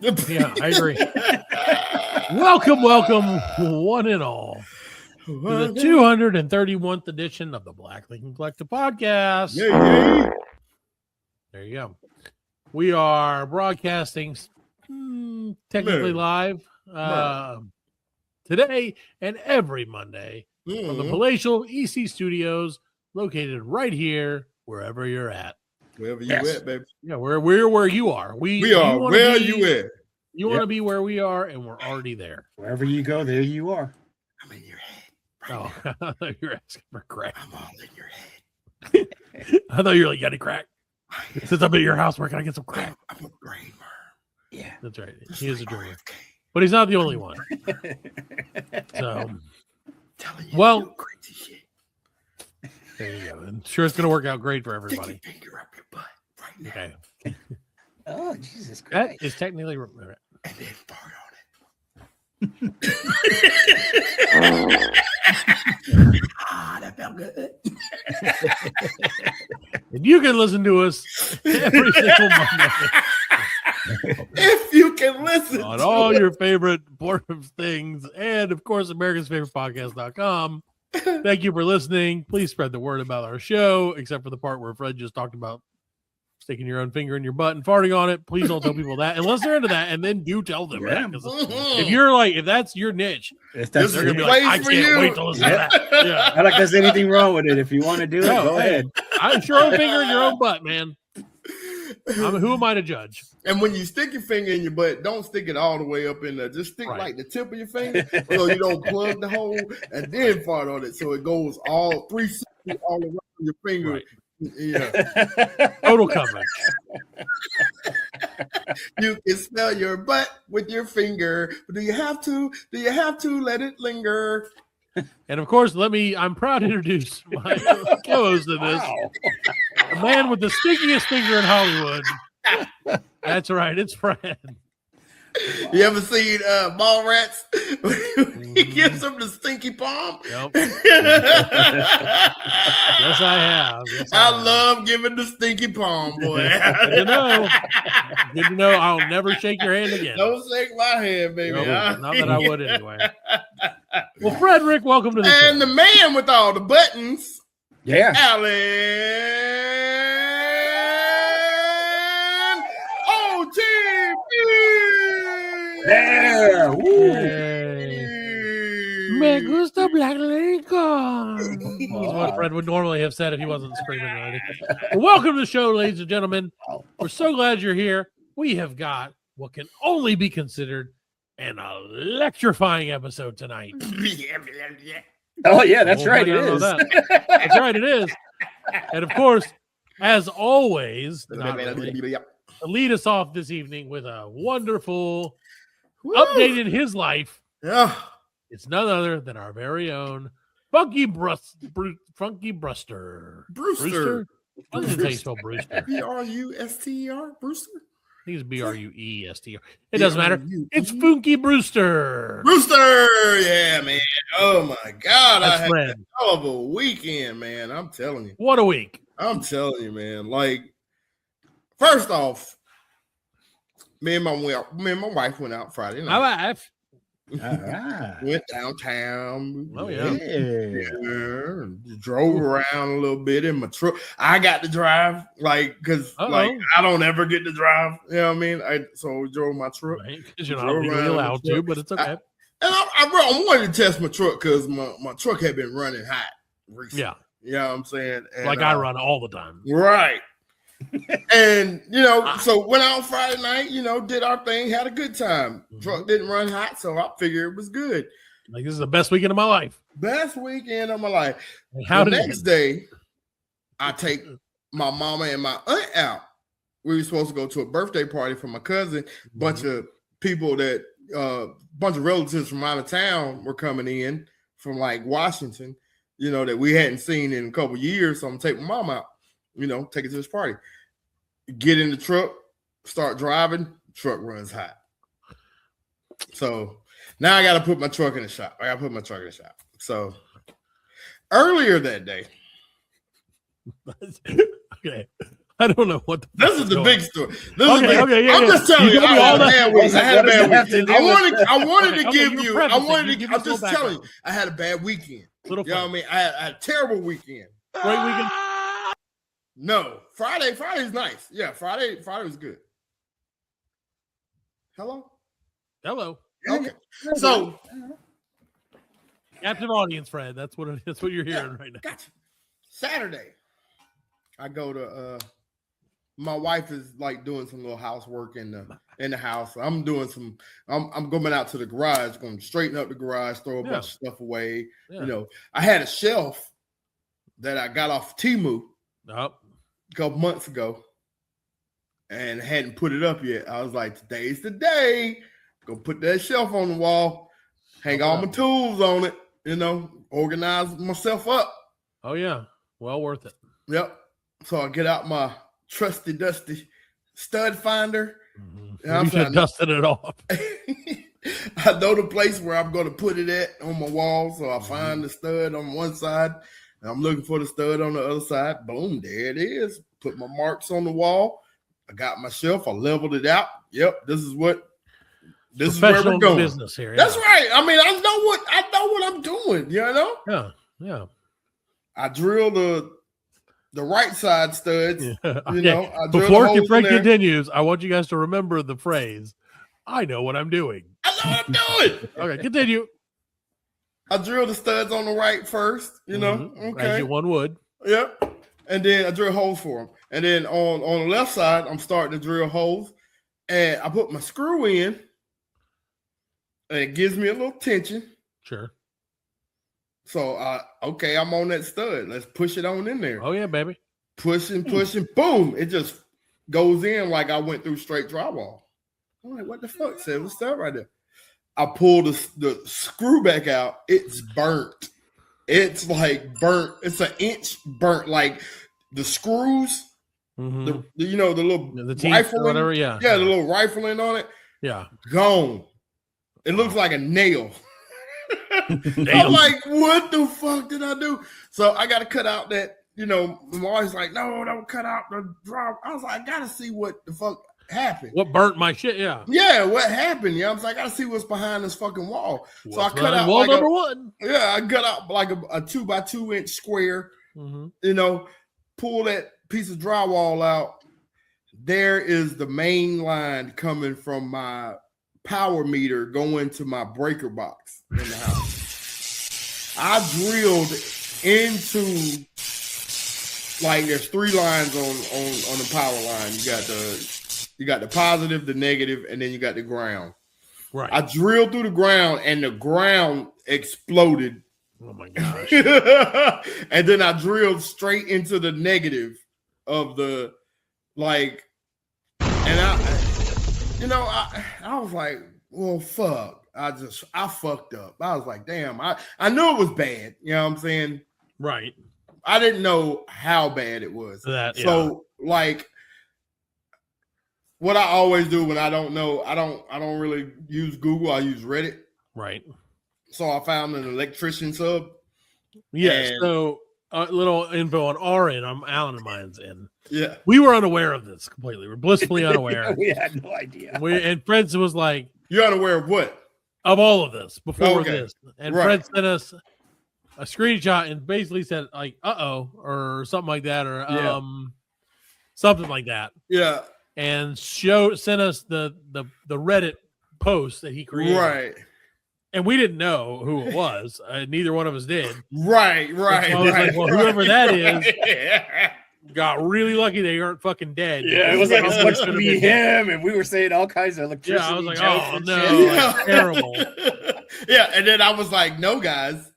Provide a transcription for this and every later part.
Yeah, I agree. Welcome, one and all, to the 231th edition of the Black Lincoln Collective Podcast. Yeah. There you go. We are broadcasting technically live today and every Monday from the palatial EC Studios, located right here, wherever you're at. Wherever you at, baby. Yeah, we're where you are. We are where you at. You want to be where we are, and we're already there. Wherever you go, there you are. I'm in your head. Right I thought you were asking for crack. I'm all in your head. I thought you were like, got any crack? Since I'm at your house, where can I get some crack? I'm a brain worm. Yeah. That's right. Just He is a like dreamer. RFK. But he's not the only one. So, Telling you well, crazy shit. there you go. I'm sure it's going to work out great for everybody. Stick your finger up your butt right now. Okay. Oh, Jesus That Christ. is technically. And then fart on it. That felt good. And you can listen to us every single Monday If you can listen on to all it. your favorite boredom things and, of course, America's Favorite Podcast.com. Thank you for listening. Please spread the word about our show, except for the part where Fred just talked about sticking your own finger in your butt and farting on it. Please don't tell people that unless they're into that, and then do tell them that. 'Cause if that's your niche, If they're that's going to be place like, I for can't you. wait to listen to that. Yeah. not like there's anything wrong with it. If you want to do it, No, go hey, ahead. I'm sure own finger in your own butt, man. Who am I to judge? And when you stick your finger in your butt, don't stick it all the way up in there. Just stick Right. like the tip of your finger so you don't plug the hole and then fart on it. So it goes all 360 all around your finger. Right. Yeah. Total coverage. You can smell your butt with your finger. But do you have to? Do you have to let it linger? And of course, I'm proud to introduce my co-host of this, the man with the stinkiest finger in Hollywood. That's right, it's Fred. You ever seen Ball Rats? He gives them the stinky palm. Yep. Yes, I have. I love giving the stinky palm, boy. Good to know. Good to know. I'll never shake your hand again. Don't shake my hand, baby. No, not that I would anyway. Well, Frederick, welcome to the show. And the man with all the buttons, Yeah. Alan OTB. Yeah. Woo. Yay. Me gusta Black Lincoln. That's what Fred would normally have said if he wasn't screaming already. Well, welcome to the show, ladies and gentlemen. We're so glad you're here. We have got what can only be considered an electrifying episode tonight. Oh, yeah, that's Oh, right. I It know is. that. That's right, it is. And of course, as always, not really, to lead us off this evening with a wonderful update in his life. Yeah. It's none other than our very own Funky Bruster. Brewster. I don't think you spell Brewster. Bruster. Brewster. I think it's Bruester. It doesn't matter. It's Funky Brewster. Brewster. Yeah, man. Oh my God. That's I had Fred. a hell of a weekend, man. I'm telling you. What a week. I'm telling you, man. Like, first off, me and my wife went out Friday My night. wife. All right. Went downtown. Oh, yeah. Yeah, drove around a little bit in my truck. I got to drive, because like I don't ever get to drive. You know what I mean? So we drove my truck. Because you're not legally allowed to, but it's okay. I wanted to test my truck because my truck had been running hot recently. Yeah. You know what I'm saying? And, Like I run all the time. Right. And, so went out Friday night, did our thing, had a good time. Mhm. Truck didn't run hot, so I figured it was good. Like, this is the best weekend of my life. Best weekend of my life. And how the did next day, I take my mama and my aunt out. We were supposed to go to a birthday party for my cousin. Bunch of people bunch of relatives from out of town were coming in from like Washington, that we hadn't seen in a couple years. So I'm gonna take my mom out, take it to this party. Get in the truck, start driving, truck runs hot. So now I got to put my truck in the shop. So earlier that day. Okay. I don't know what. This is the big story. I'm just telling you. I had a bad week. I had a bad week. I wanted to give you. I wanted to. I'm just telling you. I had a bad weekend. You know what I mean? I had a terrible weekend. Great weekend. No, Friday's nice. Yeah, Friday was good. Hello. Okay. So, captive audience, Fred. That's what you're hearing right now. Gotcha. Saturday, I go to. My wife is like doing some little housework in the house. I'm doing some. I'm going out to the garage, going to straighten up the garage, throw a bunch of stuff away. Yeah. You know, I had a shelf that I got off Temu a couple months ago, and hadn't put it up yet. I was like, today's the day. Go put that shelf on the wall, hang all my tools on it. You know, organize myself up. Oh yeah, well worth it. Yep. So I get out my trusty dusty stud finder. You should have dusted it off. I know the place where I'm going to put it at on my wall. So I find the stud on one side and I'm looking for the stud on the other side. Boom, there it is. Put my marks on the wall. I got my shelf. I leveled it out. Yep, this is where we're going. Business here. That's right. I mean, I know what I'm doing. You know? Yeah. I drilled the right side studs. Yeah. You know, before Frank continues, I want you guys to remember the phrase, I know what I'm doing. I know what I'm doing. Okay, continue. I drilled the studs on the right first, you know. Okay. As you one would. Yep. And then I drill holes for them. And then on the left side, I'm starting to drill holes. And I put my screw in. And it gives me a little tension. Sure. So, I'm on that stud. Let's push it on in there. Oh, yeah, baby. Pushing, boom. It just goes in like I went through straight drywall. I'm like, what the fuck? Said, what's that right there? I pulled the screw back out. It's burnt. It's like burnt. It's an inch burnt. Like the screws, the little rifling, whatever, yeah, the little rifling on it. Yeah. Gone. It looks like a nail. I'm like, what the fuck did I do? So I got to cut out that, my wife's like, no, don't cut out the drop. I was like, I got to see what the fuck happened. What burnt my shit? Yeah. Yeah, what happened? Yeah, I was like, I got to see what's behind this fucking wall. So I cut out wall number one. Yeah, I cut out like a 2x2 inch square, pull that piece of drywall out. There is the main line coming from my power meter going to my breaker box in the house. I drilled into, like, there's three lines on the power line. You got the positive, the negative, and then you got the ground. Right. I drilled through the ground and the ground exploded. Oh my gosh. And then I drilled straight into the negative of the, like, and I was like, well, fuck. I fucked up. I was like, damn, I knew it was bad. You know what I'm saying? Right. I didn't know how bad it was. So, like, what I always do when I don't know, I don't really use Google. I use Reddit. Right. So I found an electrician sub. Yeah. So a little info on our end. Alan and mine's in. Yeah. We were unaware of this completely. We're blissfully unaware. We had no idea. And Fred was like, you're unaware of what? Of all of this before this. And Right. Fred sent us a screenshot and basically said, like, or something like that, or something like that. Yeah. And sent us the Reddit post that he created. Right. And we didn't know who it was. Neither one of us did. Right. So I was like, well, whoever that is got really lucky they aren't fucking dead. Yeah, it was like it's supposed to be him, and we were saying all kinds of electricity. Yeah, I was like, jokes oh and no, shit. that's terrible. Yeah, and then I was like, no, guys,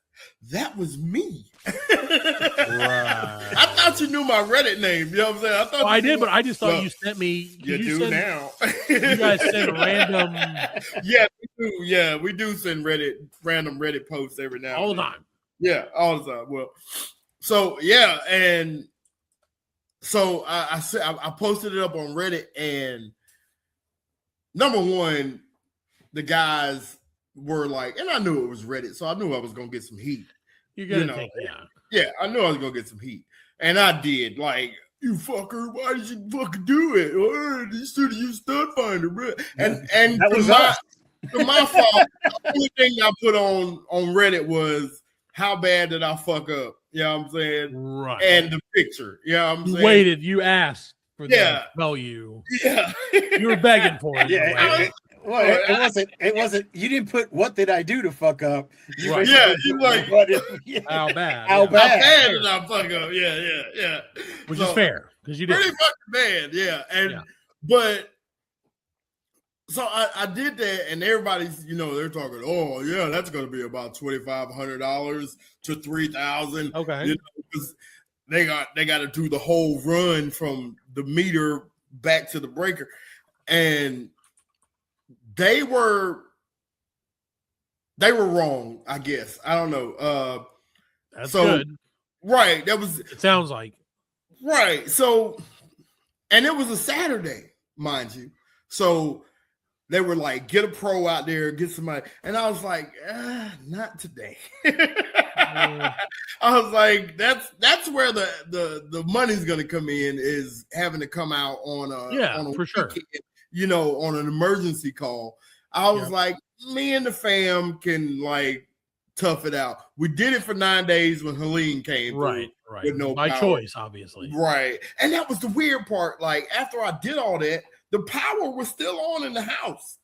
that was me. Right. I thought you knew my Reddit name. You know what I'm saying? I thought I did, but I just thought you sent me. You do now. You guys send random. Yeah, we do. Yeah, we do send random Reddit posts every now all and the then. time. Yeah, all the time. Well, so yeah, and so I posted it up on Reddit, and number one, the guys were like, and I knew it was Reddit, so I knew I was gonna get some heat. You're gonna think, yeah, I knew I was gonna get some heat, and I did. Like, you fucker, why did you fucking do it? Oh, you should have used stud finder, bro. And That was to my fault, the only thing I put on Reddit was how bad did I fuck up? You know what I'm saying? Right. And the picture. You know what I'm You saying? waited, you asked for them to tell you. Yeah. You were begging for it. It wasn't. You didn't put what did I do to fuck up? Right. Yeah, you like how bad? How bad did I fuck up? Yeah. Which is fair because you did pretty fucking bad, yeah. But so I did that, and everybody's they're talking. Oh yeah, that's going to be about $2,500 to $3,000. Okay, because they got to do the whole run from the meter back to the breaker, and they were wrong. I guess I don't know. That's good. Right, that was. It sounds like right. So, and it was a Saturday, mind you. So they were like, get a pro out there, get somebody. And I was like, not today. I was like, that's where the money's gonna come in, is having to come out on a for sure. On an emergency call. I was like, me and the fam can like tough it out. We did it for 9 days when Helene came. Right. With no My power. choice, obviously. Right. And that was the weird part. Like after I did all that, the power was still on in the house.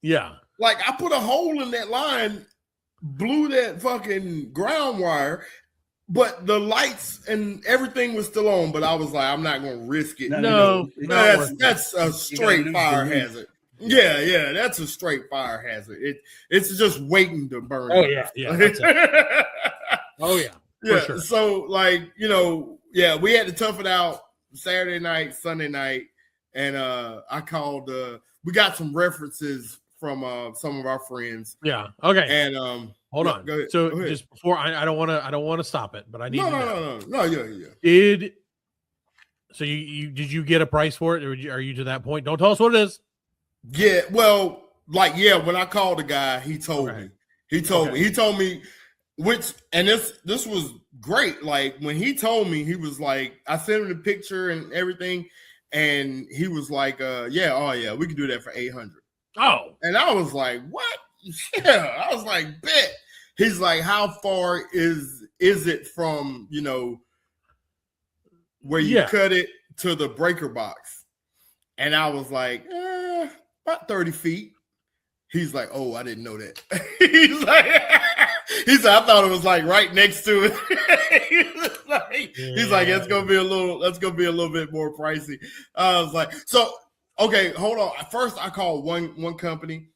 Yeah. Like I put a hole in that line, blew that fucking ground wire, but the lights and everything was still on. But I was like, I'm not going to risk it. No, that's a straight fire hazard. Yeah, that's a straight fire hazard. It's just waiting to burn. Oh yeah. That's it. Oh yeah. Yeah. Sure. So like, we had to tough it out Saturday night, Sunday night. And I called we got some references from some of our friends. Yeah. Okay. And hold on. Go ahead. So Go ahead. just before I don't want to stop it, but I need No, yeah. Did you get a price for it, or are you to that point? Don't tell us what it is. Yeah, well, when I called the guy, he told me. He told me which, and this was great. Like when he told me, he was like, I sent him the picture and everything, and he was like, we can do that for $800. Oh. And I was like, what? Yeah. I was like, bet. He's like, how far is it from, where you cut it to the breaker box? And I was like, about 30 feet. He's like, oh, I didn't know that. He said, I thought it was like right next to it. He's like, that's gonna be a little bit more pricey. I was like, so okay, hold on. First, I called one company,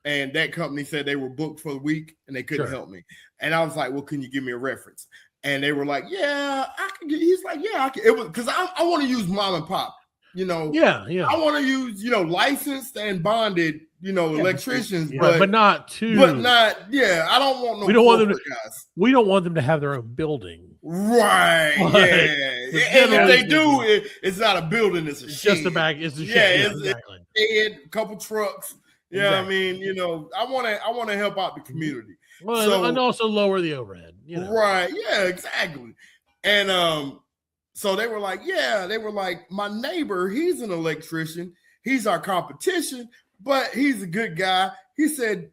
and that company said they were booked for the week and they couldn't help me. And I was like, well, can you give me a reference? And they were like, yeah, I can. He's like, yeah, I can. It was because I want to use mom and pop. Yeah. I want to use, licensed and bonded, electricians, but not too. But not, I don't want no. We don't want them guys. We don't want them to have their own building. Right. But, and if they do, it's not a building. It's just a bag. It's a shed. Exactly. It's a couple trucks. Yeah, exactly. I mean, I want to help out the community. Well, and also lower the overhead. Right. Yeah. Exactly. And so they were like, my neighbor, he's an electrician. He's our competition, but he's a good guy. He said,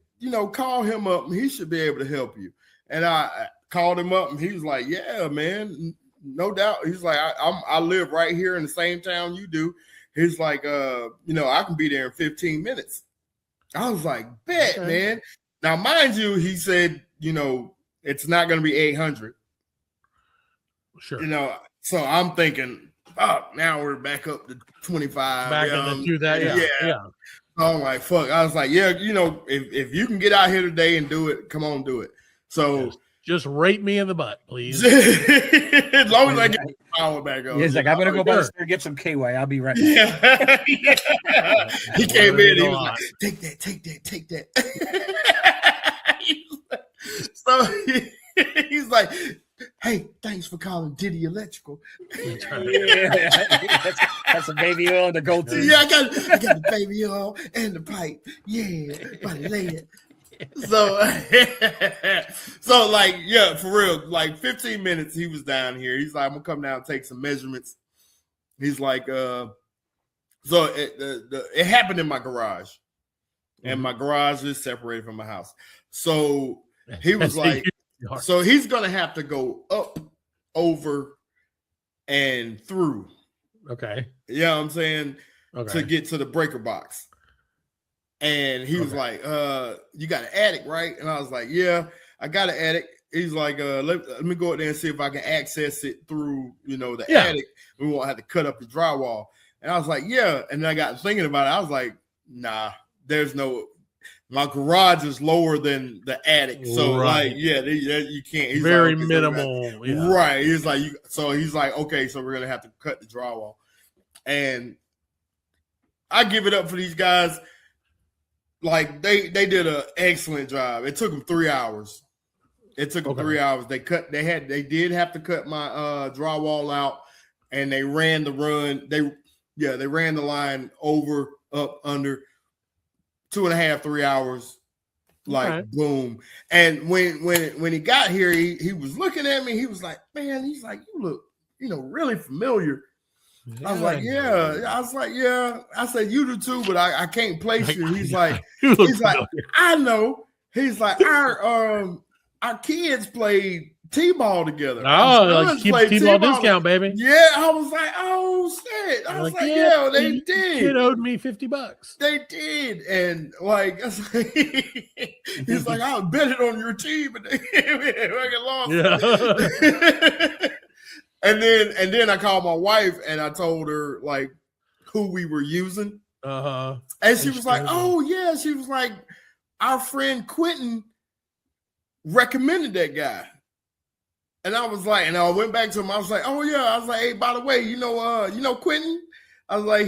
call him up and he should be able to help you. And I called him up and he was like, yeah, man, no doubt. He's like, I live right here in the same town you do. He's like, I can be there in 15 minutes. I was like, bet, man. Now, mind you, he said, it's not going to be 800. Sure. So I'm thinking, now we're back up to 25. Back into that, yeah. So I'm like, fuck. I was like, if you can get out here today and do it, come on, do it. So just rape me in the butt, please. As long as I get the power back on. He's like, I'm gonna go by and get some KY. I'll be right back. Yeah. He came in, he was like, take that. So he's like, hey, thanks for calling Diddy Electrical. That's a baby oil and the gold tooth. Yeah, I got the baby oil and the pipe. Yeah, about to lay it. So like, for real, like 15 minutes he was down here. He's like, I'm gonna come down and take some measurements. he's like, so it happened in my garage, and my garage is separated from my house. So he was like, so he's gonna have to go up, over, and through. Okay. You know what I'm saying? Okay. To get to the breaker box. And he was like, you got an attic, right? And I was like, yeah, I got an attic. He's like, let me go out there and see if I can access it through, the attic. We won't have to cut up the drywall. And I was like, yeah. And then I got thinking about it. I was like, nah, there's no, my garage is lower than the attic. So like, yeah, you can't. He's very like, minimal. Yeah. Right. He's like, he's like, okay, so we're going to have to cut the drywall. And I give it up for these guys. Like they did an excellent job. It took them 3 hours. It took them 3 hours. They did have to cut my drywall out, and they ran the run. They ran the line over, up, under 2.5, 3 hours. Like boom. And when he got here, he was looking at me. He was like, man, he's like, you look, really familiar. I was like, yeah. I was like, yeah. I said, you do too, but I can't place you. He's like, I know. He's like, our kids played T-ball together. Oh, like keep T-ball discount, baby. Yeah, I was like, oh shit. I was like, yeah, they did. Kid owed me $50. They did, and like, he's like, I bet it on your team, but they lost. Yeah. And then I called my wife and I told her like who we were using. And she was like, oh yeah. She was like, our friend Quentin recommended that guy. And I was like, and I went back to him. I was like, oh yeah. I was like, hey, by the way, you know Quentin? I was like,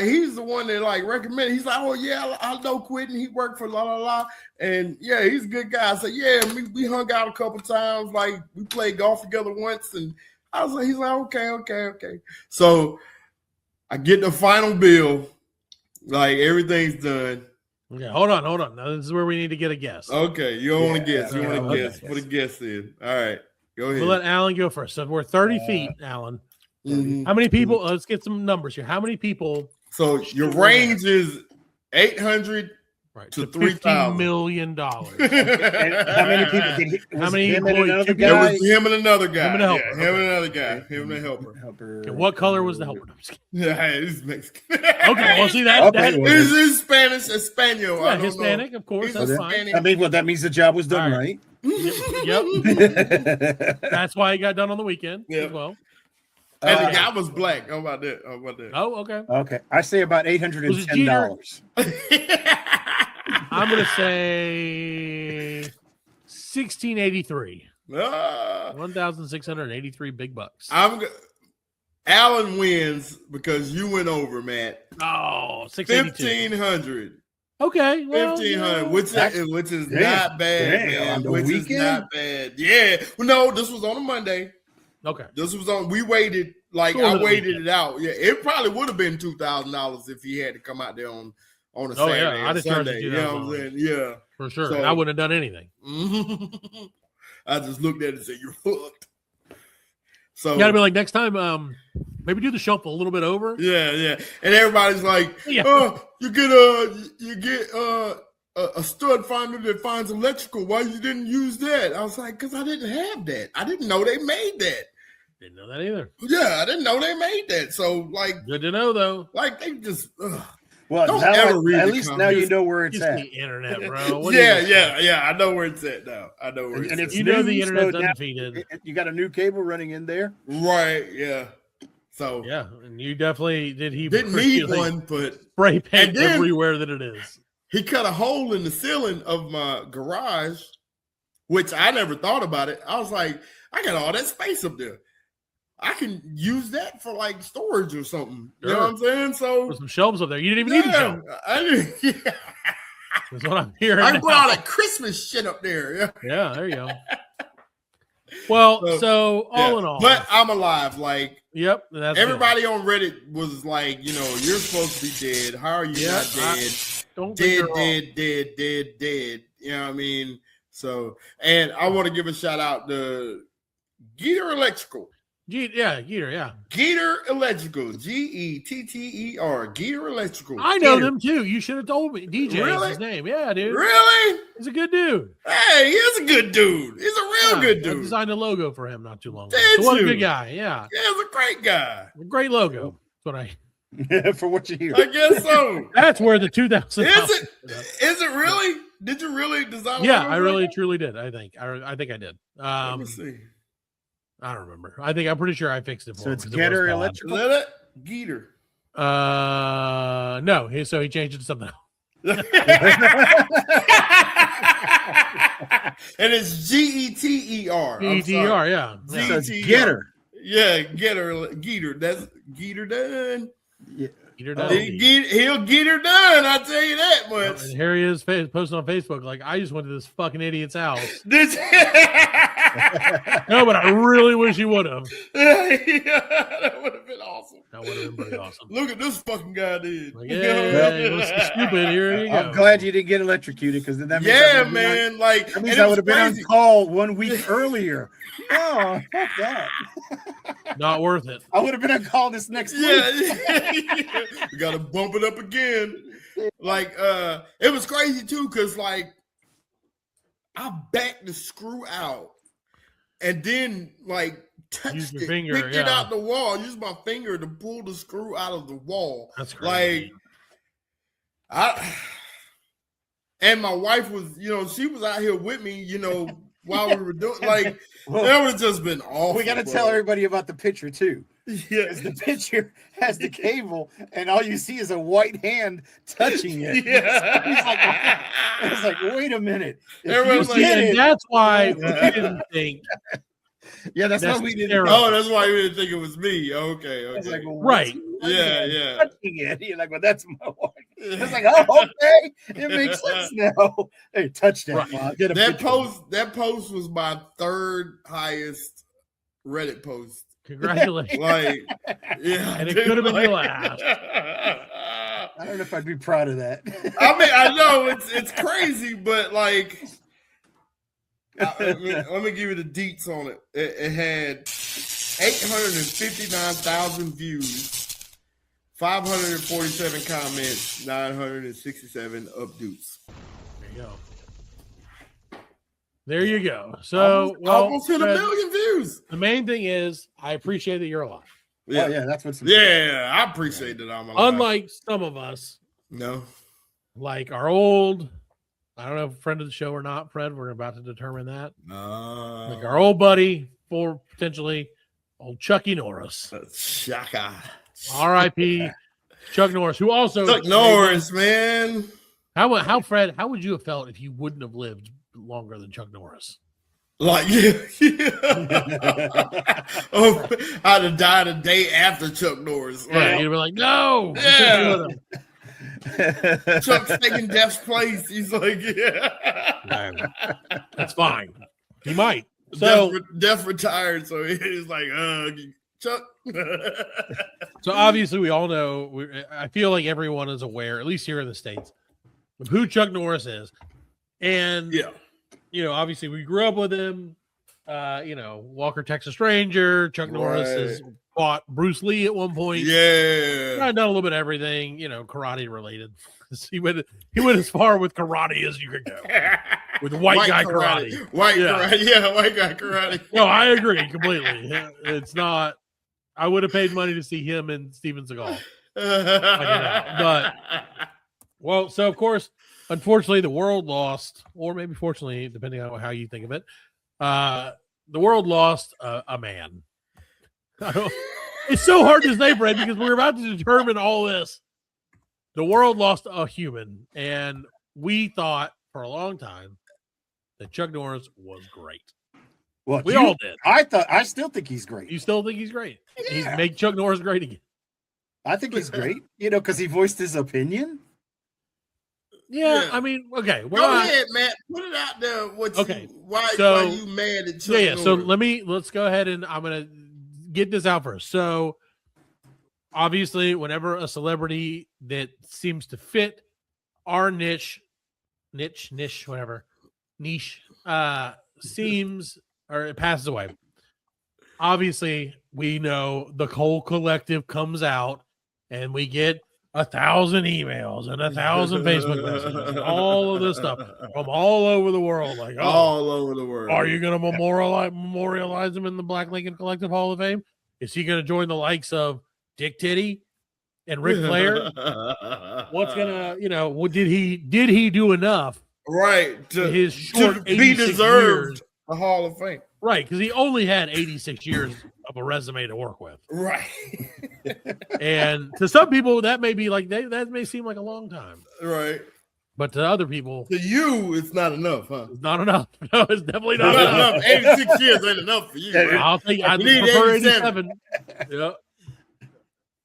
he's the one that like recommended. He's like, oh yeah, I know Quentin. He worked for la la la, and yeah, he's a good guy. I said, yeah, we hung out a couple times. Like we played golf together once, and I was like, he's like, okay. So I get the final bill, like everything's done. Okay, hold on. Now this is where we need to get a guess. Okay, you don't want to guess. You want to guess. Put a guess in. All right, go ahead. We'll let Alan go first. So we're 30 feet, Alan. Mm-hmm. How many people? Let's get some numbers here. How many people? So your range is 800 to $3 million. And how many people did he? How many employees? It was him and another guy. Him and another guy. Him and a helper. Okay, what color was the helper? Yeah, he's Mexican. Okay, well, see that. He's Spanish, Espanol. Yeah, Hispanic, of course. That's fine. I mean, well, that means the job was done, right? Yep. That's why it got done on the weekend as well. And the guy was black. How about that? Oh, okay. Okay. I say about $810. I'm going to say 1683. 1,683 big bucks. Alan wins because you went over, Matt. Oh, 1,500. Okay. Well, 1,500, which is not bad, man. Which is not bad. Yeah. Well, no, this was on a Monday. Okay. This was on. We waited. I waited it out. Yeah, it probably would have been $2,000 if he had to come out there on a Saturday or Sunday. You know what I'm saying? Yeah, for sure. So, I wouldn't have done anything. I just looked at it and said, "You're hooked." So you gotta be like, next time, maybe do the shuffle a little bit over. Yeah. And everybody's like, "Oh, you get a stud finder that finds electrical. Why you didn't use that?" I was like, because I didn't have that. I didn't know they made that. Didn't know that either. Yeah, I didn't know they made that. So, like, good to know, though. Like, they just, well, don't ever read at least now you know where it's at. The internet, bro. Yeah. I know where it's at now. I know where it's at. And you know the internet's undefeated. You got a new cable running in there, right? Yeah. So yeah, and you definitely didn't need one, but spray paint everywhere that it is. He cut a hole in the ceiling of my garage, which I never thought about it. I was like, I got all that space up there. I can use that for like storage or something. Sure. You know what I'm saying? So there's some shelves up there. You didn't even need a shelf. That's what I'm hearing. I put all that Christmas shit up there. Yeah, there you go. Well, so all in all, but I'm alive. Like, yep. That's everybody on Reddit was like, you're supposed to be dead. How are you not dead? Dead. You know what I mean? So, and I want to give a shout out to Geeter Electrical. Geeter, yeah. Geeter Electrical, Getter, Geeter Electrical. I know them too. You should have told me. DJ Really? is his name. Yeah, dude. Really? He's a good dude. Hey, he's a good dude. He's a real good I dude. designed a logo for him not too long ago. Did So what a you? good guy. Yeah. Yeah, he's a great guy. A great logo. That's what For what you hear. I guess so. That's where the 2000. Is it really? Did you really design? Yeah, I really truly did. I think I did. Let me see. I don't remember. I'm pretty sure I fixed it for So him. it's 'cause Getter it was bad. Electrical. Is that it? Geeter. No, he changed it to something else. And it's Getter. ETR, yeah. So it's Getter. Getter. Yeah, Getter. That's Getter done. Yeah. Geeter does. He'll get her done. I'll tell you that much. And here he is posting on Facebook like, I just went to this fucking idiot's house. This- No, but I really wish he would have. That would have been awesome. That would have been pretty awesome. Look at this fucking guy did. Like, yeah, what's so stupid? Here you go. I'm glad you didn't get electrocuted because then that means Yeah, man. Like that means and I it would have was been on crazy. call 1 week earlier. Oh, fuck that. Not worth it. I would have been on call this next week. Yeah, you gotta bump it up again. Like it was crazy too, because like I backed the screw out and then like touched your it, finger, picked it yeah. out the wall, used my finger to pull the screw out of the wall. That's crazy. Like and my wife was, she was out here with me, while we were doing like Well, that would have just been awful. we got to tell everybody about the picture too. Yeah. Because the picture has the cable, and all you see is a white hand touching it. Yeah. It's like, wait a minute. If Everyone's you like, did And it- that's why we didn't think. yeah, that's that's why we did terrible. Oh, that's why you didn't think it was me. Okay. It's like, well, Right. what's Yeah, hand yeah. touching it? You're like, well, that's my wife. It's like, oh, okay, it makes sense now. Hey, touch that. Right. Mom. Get a That picture. That post was my third highest Reddit post. Congratulations. Like, yeah. And it dude, could have been your like- last. I don't know if I'd be proud of that. I mean, I know it's crazy, but like, let me give you the deets on it. It had 859,000 views, 547 comments, 967 updates. There you go. There you go. So, almost hit a Fred, million views. the main thing is, I appreciate that you're alive. Yeah, Oh, yeah, that's what's yeah, I appreciate that. I'm alive. Unlike some of us, No, like our old, I don't know if friend of the show or not, Fred, we're about to determine that. no, Like our old buddy, for potentially old Chucky Norris. Shaka. R.I.P. Chuck Norris, who also Chuck Norris, man. How Fred? How would you have felt if you wouldn't have lived longer than Chuck Norris? Like, yeah. Oh, I'd have died a day after Chuck Norris. Yeah, Like, you'd be like, no. you Yeah. couldn't do it. Chuck's taking Death's place. He's like, yeah. That's fine. He might. So, Death retired, so he's like, Chuck. so obviously, we all know. I feel like everyone is aware, at least here in the States, of who Chuck Norris is, and Yeah. Obviously, we grew up with him. Walker, Texas Ranger. Chuck Norris has fought Bruce Lee at one point. Yeah. I've done a little bit of everything, karate related. He went as far with karate as you could go. With white guy karate. White Yeah. karate. Yeah, white guy karate. No, I agree completely. It's not. I would have paid money to see him and Steven Seagal. Well, so of course, unfortunately, the world lost, or maybe fortunately, depending on how you think of it, the world lost a man. It's so hard to say, Brad, because we're about to determine all this. The world lost a human, and we thought for a long time that Chuck Norris was great. Well, We all did. I still think he's great. You still think he's great? Yeah. He's make Chuck Norris great again. I think he's great. Because he voiced his opinion. Yeah, Yeah. I mean, okay. Go ahead, Matt. Put it out there. Okay, Why so- you mad at Chuck Yeah. So Norris? let's go ahead and I'm gonna get this out first. So obviously, whenever a celebrity that seems to fit our niche, whatever niche, seems or it passes away. Obviously, we know the whole collective comes out and we get 1,000 emails and 1,000 Facebook messages and all of this stuff from all over the world. Like, all over the world. Are you going to memorialize him in the Black Lincoln Collective Hall of Fame? Is he going to join the likes of Dick Titty and Ric Flair? What's gonna, did he do enough? Right. To his short to be deserved the Hall of Fame. Right, because he only had 86 years of a resume to work with. Right. And to some people, that may be like that may seem like a long time. Right. But to other people, to you, it's not enough, huh? It's not enough. No, it's definitely not enough. 86 years ain't enough for you. Right? I'll think I prefer 87. Yeah.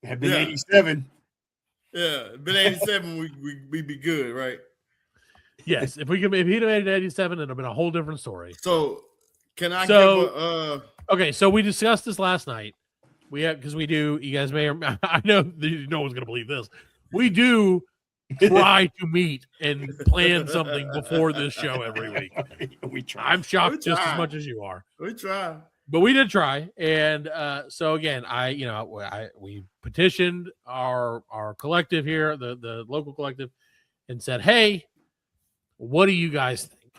Have been 87. Yeah, been 87, we'd be good, right? Yes, if he'd have made it 87, it'd have been a whole different story. So, can I give okay, so we discussed this last night. Because we do, you guys may, I know no one's going to believe this. We do try to meet and plan something before this show every week. We try. I'm shocked just as much as you are. We try. But we did try. And so again, we petitioned our collective here, the local collective, and said, hey, what do you guys think?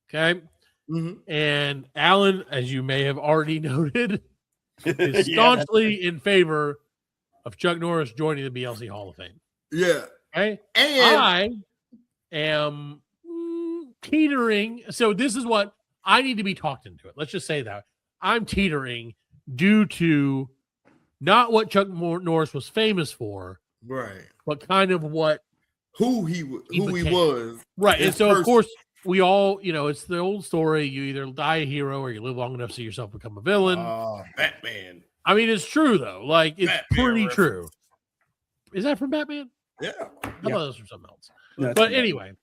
Okay. Mm-hmm. And Alan, as you may have already noted, is staunchly in favor of Chuck Norris joining the BLC Hall of Fame. Yeah. Okay. And I am teetering. So this is what I need to be talked into it. Let's just say that I'm teetering due to not what Chuck Norris was famous for, right? But kind of who he was, right? And so, of course, we all, it's the old story. You either die a hero or you live long enough to see yourself become a villain. Batman. I mean, it's true though. Like it's Batman pretty reference. true. Is that from Batman? Yeah. I thought that was from something else. No, but anyway,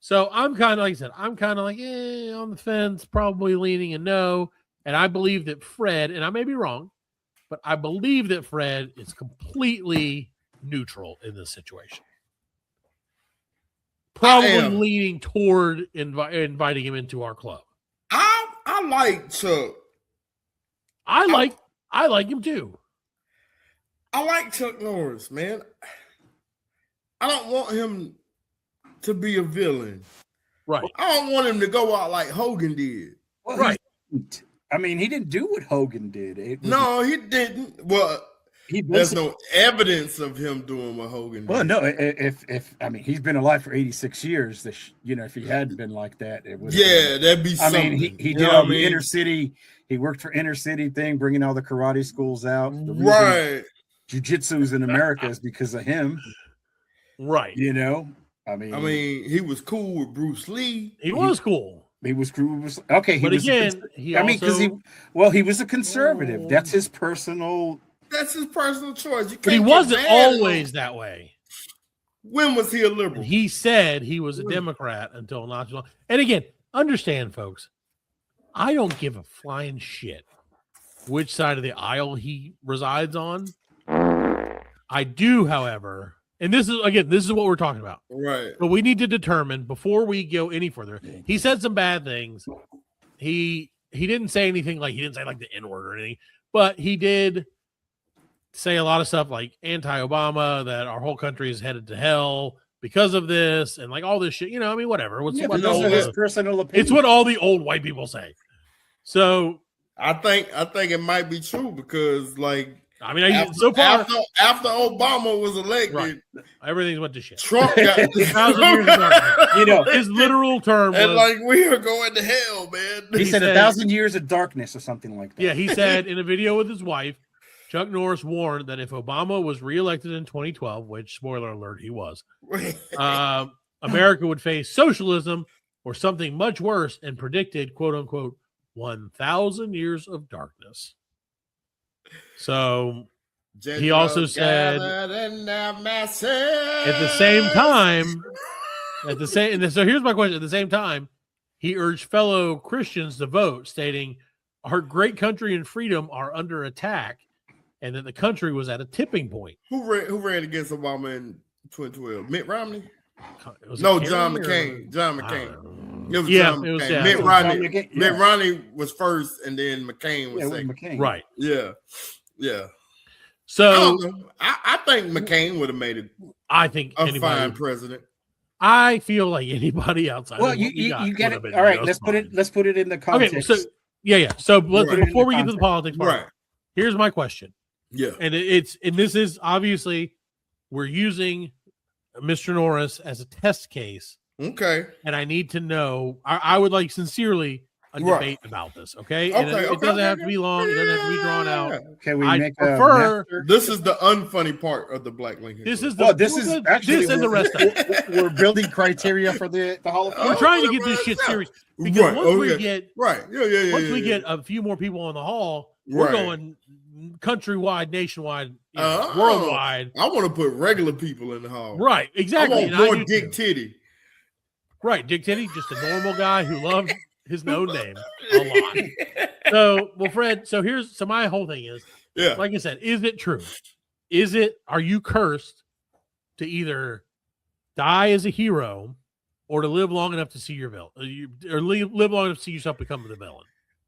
so I'm kind of, like I said, I'm kind of like on the fence, probably leaning a no. And I believe that Fred, and I may be wrong, but I believe that Fred is completely neutral in this situation. Probably leaning toward inviting him into our club. I like Chuck. I like him too. I like Chuck Norris, man. I don't want him to be a villain. Right. I don't want him to go out like Hogan did. Well, right. I mean, he didn't do what Hogan did. No, he didn't. Well, there's no evidence of him doing what Hogan did. Well, no, if he's been alive for 86 years. If he had been like that, it would. Yeah, that'd be something. I mean, he did all the inner city. He worked for inner city thing, bringing all the karate schools out. Right. Jiu-jitsu's in America is because of him. Right. I mean, he was cool with Bruce Lee. He was cool. He was okay. But again, because he was a conservative. That's his personal. That's his personal choice. But he wasn't always that way. When was he a liberal? He said he was a Democrat until not too long. And again, understand, folks, I don't give a flying shit which side of the aisle he resides on. I do, however, and this is what we're talking about. Right. But we need to determine before we go any further. He said some bad things. He didn't say anything he didn't say like the N-word or anything, but he did say a lot of stuff like anti-Obama, that our whole country is headed to hell because of this, and like all this shit. Whatever. Those are his personal opinions. It's what all the old white people say. So I think it might be true because so far after Obama was elected, right, everything went to shit. Trump got 1,000 years of darkness. His literal term was, and we are going to hell, man. He said 1,000 years of darkness or something like that. Yeah, he said in a video with his wife, Chuck Norris warned that if Obama was reelected in 2012, which, spoiler alert, he was, America would face socialism or something much worse, and predicted, quote unquote, 1,000 years of darkness. So he also said at the same time, so here's my question. At the same time, he urged fellow Christians to vote, stating, our great country and freedom are under attack, and that the country was at a tipping point. Who ran against Obama in 2012? Mitt Romney? John McCain. John McCain. It was Yeah, John it was, McCain. yeah, Mitt it was Romney. John McCain, Mitt yeah. Romney was first, and then McCain was Yeah, with second. McCain. Right. Yeah. I So don't know. I think McCain would have made it I think a anybody. fine president. I feel like anybody outside. Well, of what we you got get would it. have been All right, just fine. let's put it in the context. Okay, so yeah. So Right. before we get to the politics part, Right. here's my question. Yeah. And this is obviously we're using Mr. Norris as a test case, Okay. and I need to know. I would like sincerely a Right. debate about this. Okay, and Okay, it doesn't have to be long. It doesn't have to be drawn out. Can we I make prefer- a master? This is the unfunny part of the Black Lincoln. This Club. is the Well, this is actually this and the rest of it. We're building criteria for the Hall of Fame. We're trying to get this shit serious because once we get right. Yeah. once we get a few more people in the hall, we're Right. going countrywide, nationwide, Oh. worldwide. I want to put regular people in the hall. Right, exactly. I And want more do Dick too. Titty. Right, Dick Titty, just a normal guy who loves his own name a lot. So, well, Fred. So my whole thing is, Yeah. like I said, is it true? Are you cursed to either die as a hero or to live long enough to see your villain, or live long enough to see yourself become the villain?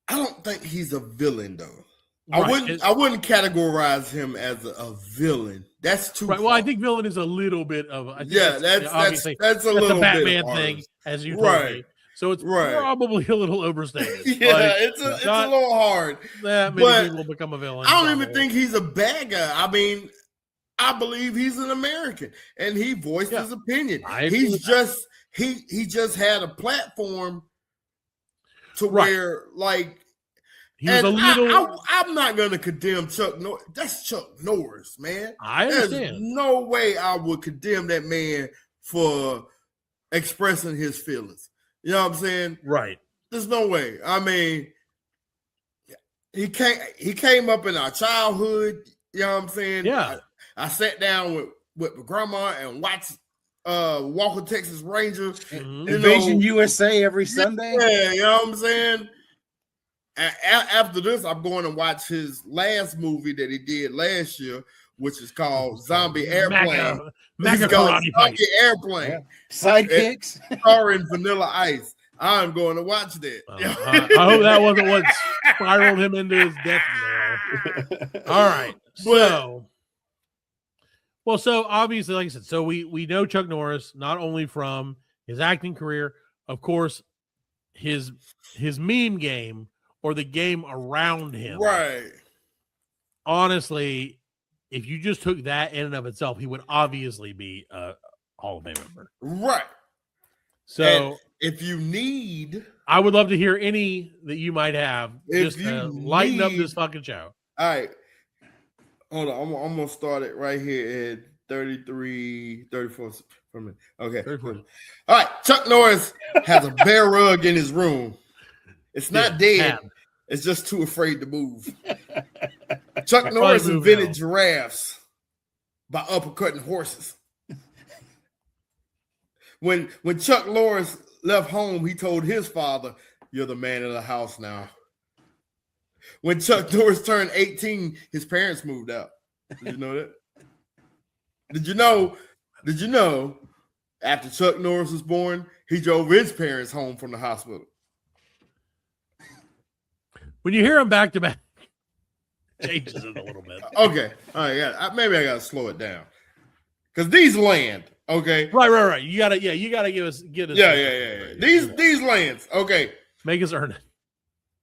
I don't think he's a villain though. Right. I wouldn't categorize him as a villain. That's too Right. far. Well, I think villain is a little bit of. I think obviously that's a that's little a Batman bit thing, harsh. as you told Right. me. So it's Right. probably a little overstated. Yeah, Like, it's a not little hard. that many but people become a villain. I don't even probably. think he's a bad guy. I mean, I believe he's an American, and he voiced his opinion. I agree with He's just he just had a platform to Right. where like. he was And a little. I'm not going to condemn Chuck Norris. That's Chuck Norris, man. I There's understand. no way I would condemn that man for expressing his feelings. You know what I'm saying? Right. There's no way. I mean, he came up in our childhood. You know what I'm saying? Yeah. I sat down with my grandma and watched Walker Texas Ranger. Mhm. You Invasion know, USA every Sunday. Yeah, you know what I'm saying? After this, I'm going to watch his last movie that he did last year, which is called Zombie Airplane. Mega It's called karate fight. Zombie Airplane, Yeah. Sidekicks. starring Vanilla Ice. I'm going to watch that. I hope that wasn't what spiraled him into his death there. All right. So obviously, like I said, so we know Chuck Norris not only from his acting career, of course, his meme game or the game around him. Right. Honestly, if you just took that in and of itself, he would obviously be a Hall of Fame member. Right. So And if you need, I would love to hear any that you might have If just you to lighten up need- this fucking show. all right, hold on. I'm going to start it right here at 33, 34 for a minute. Okay. 34. All right. Chuck Norris has a bear rug in his room. It's not dead. It's just too afraid to move. Chuck Norris move invented now. giraffes by uppercutting horses. When Chuck Norris left home, he told his father, "You're the man of the house now." When Chuck Norris turned 18, his parents moved out. Did you know that? Did you know after Chuck Norris was born, he drove his parents home from the hospital? When you hear them back to back, changes it a little bit. Okay. All right. Yeah. Maybe I got to slow it down. Because these land, okay? Right. You gotta get us. Yeah. These lands, okay. Make us earn it.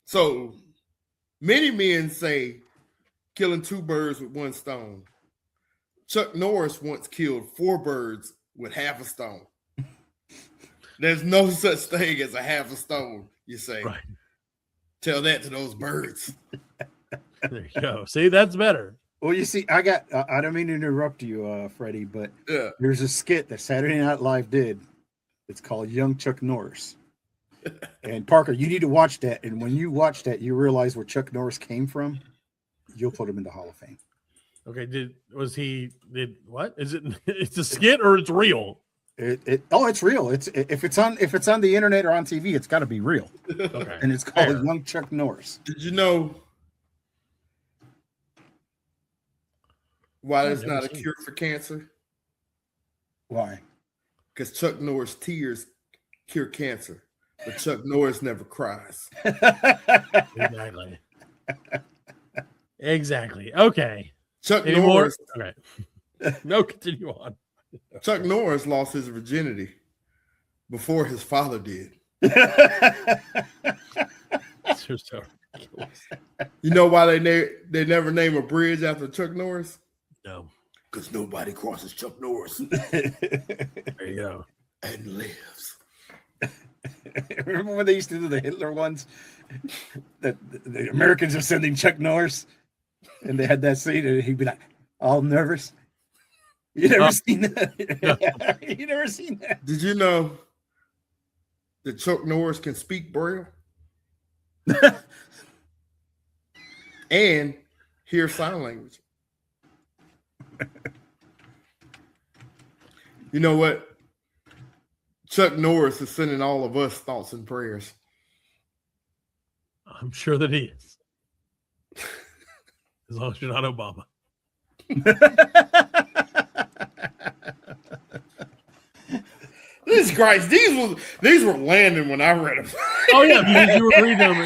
So many men say killing two birds with one stone. Chuck Norris once killed 4 birds with half a stone. There's no such thing as a half a stone, you say. Right. Tell that to those birds. There you go. See, that's better. Well, you see, I don't mean to interrupt you, Freddie, but Yeah. there's a skit that Saturday Night Live did. It's called Young Chuck Norris. And Parker, you need to watch that. And when you watch that, you realize where Chuck Norris came from. You'll put him in the Hall of Fame. Okay. What is it? It's a skit or it's real? It's real. If it's on the internet or on TV, it's got to be real. Okay. And it's called Fair. Young Chuck Norris. Did you know why there's I've never not a seen cure for cancer? Why? Because Chuck Norris tears cure cancer. But Chuck Norris never cries. Exactly. Exactly. Okay. Chuck Any Norris. More? Okay. No, continue on. Chuck Norris lost his virginity before his father did. So You know why they never name a bridge after Chuck Norris? no. Because nobody crosses Chuck Norris There you go. and lives. Remember when they used to do the Hitler ones? That the Americans are sending Chuck Norris, and they had that scene, and he'd be like, all nervous. You never seen that? You never seen that? Did you know that Chuck Norris can speak Braille and hear sign language? You know what? Chuck Norris is sending all of us thoughts and prayers. I'm sure that he is. As long as you're not Obama. Jesus Christ, these were landing when I read them. Oh yeah, because you were reading them.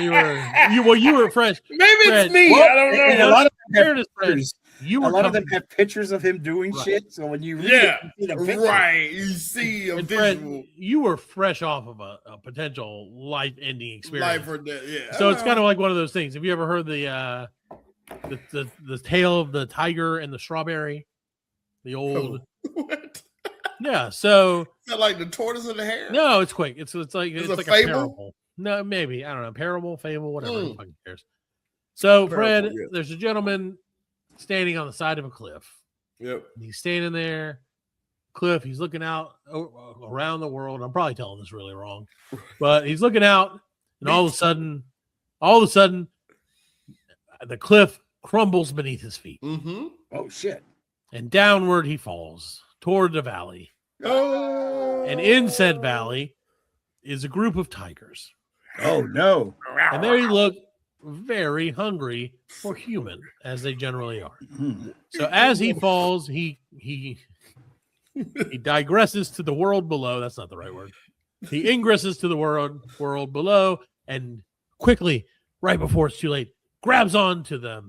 You were fresh. Maybe Fred, it's me. well, I don't know. and a lot of them have Fairness, Fred, pictures. you A were lot of coming- them have pictures of him doing Right. shit. So when you read Yeah, it, you see the picture. right. You see a and Fred, visual you were fresh off of a potential life-ending experience. life or death. Yeah. So it's kind of like one of those things. Have you ever heard the tale of the tiger and the strawberry? The old what? yeah. So Is that like the tortoise and the hare? no, it's quick. It's like It's it's a like fable? a parable. No, maybe I don't know. Parable, fable, whatever. Who fucking cares? So Parable, Fred, yeah. there's a gentleman standing on the side of a cliff. Yep. He's standing there, cliff. He's looking out around the world. I'm probably telling this really wrong, but he's looking out, and all of a sudden, the cliff crumbles beneath his feet, Mm-hmm. Oh shit! and downward he falls toward the valley. Oh. And in said valley is a group of tigers, Oh no! and they look very hungry for human, as they generally are. So as he falls, he digresses to the world below. That's not the right word. He ingresses to the world below, and quickly, right before it's too late, grabs on to the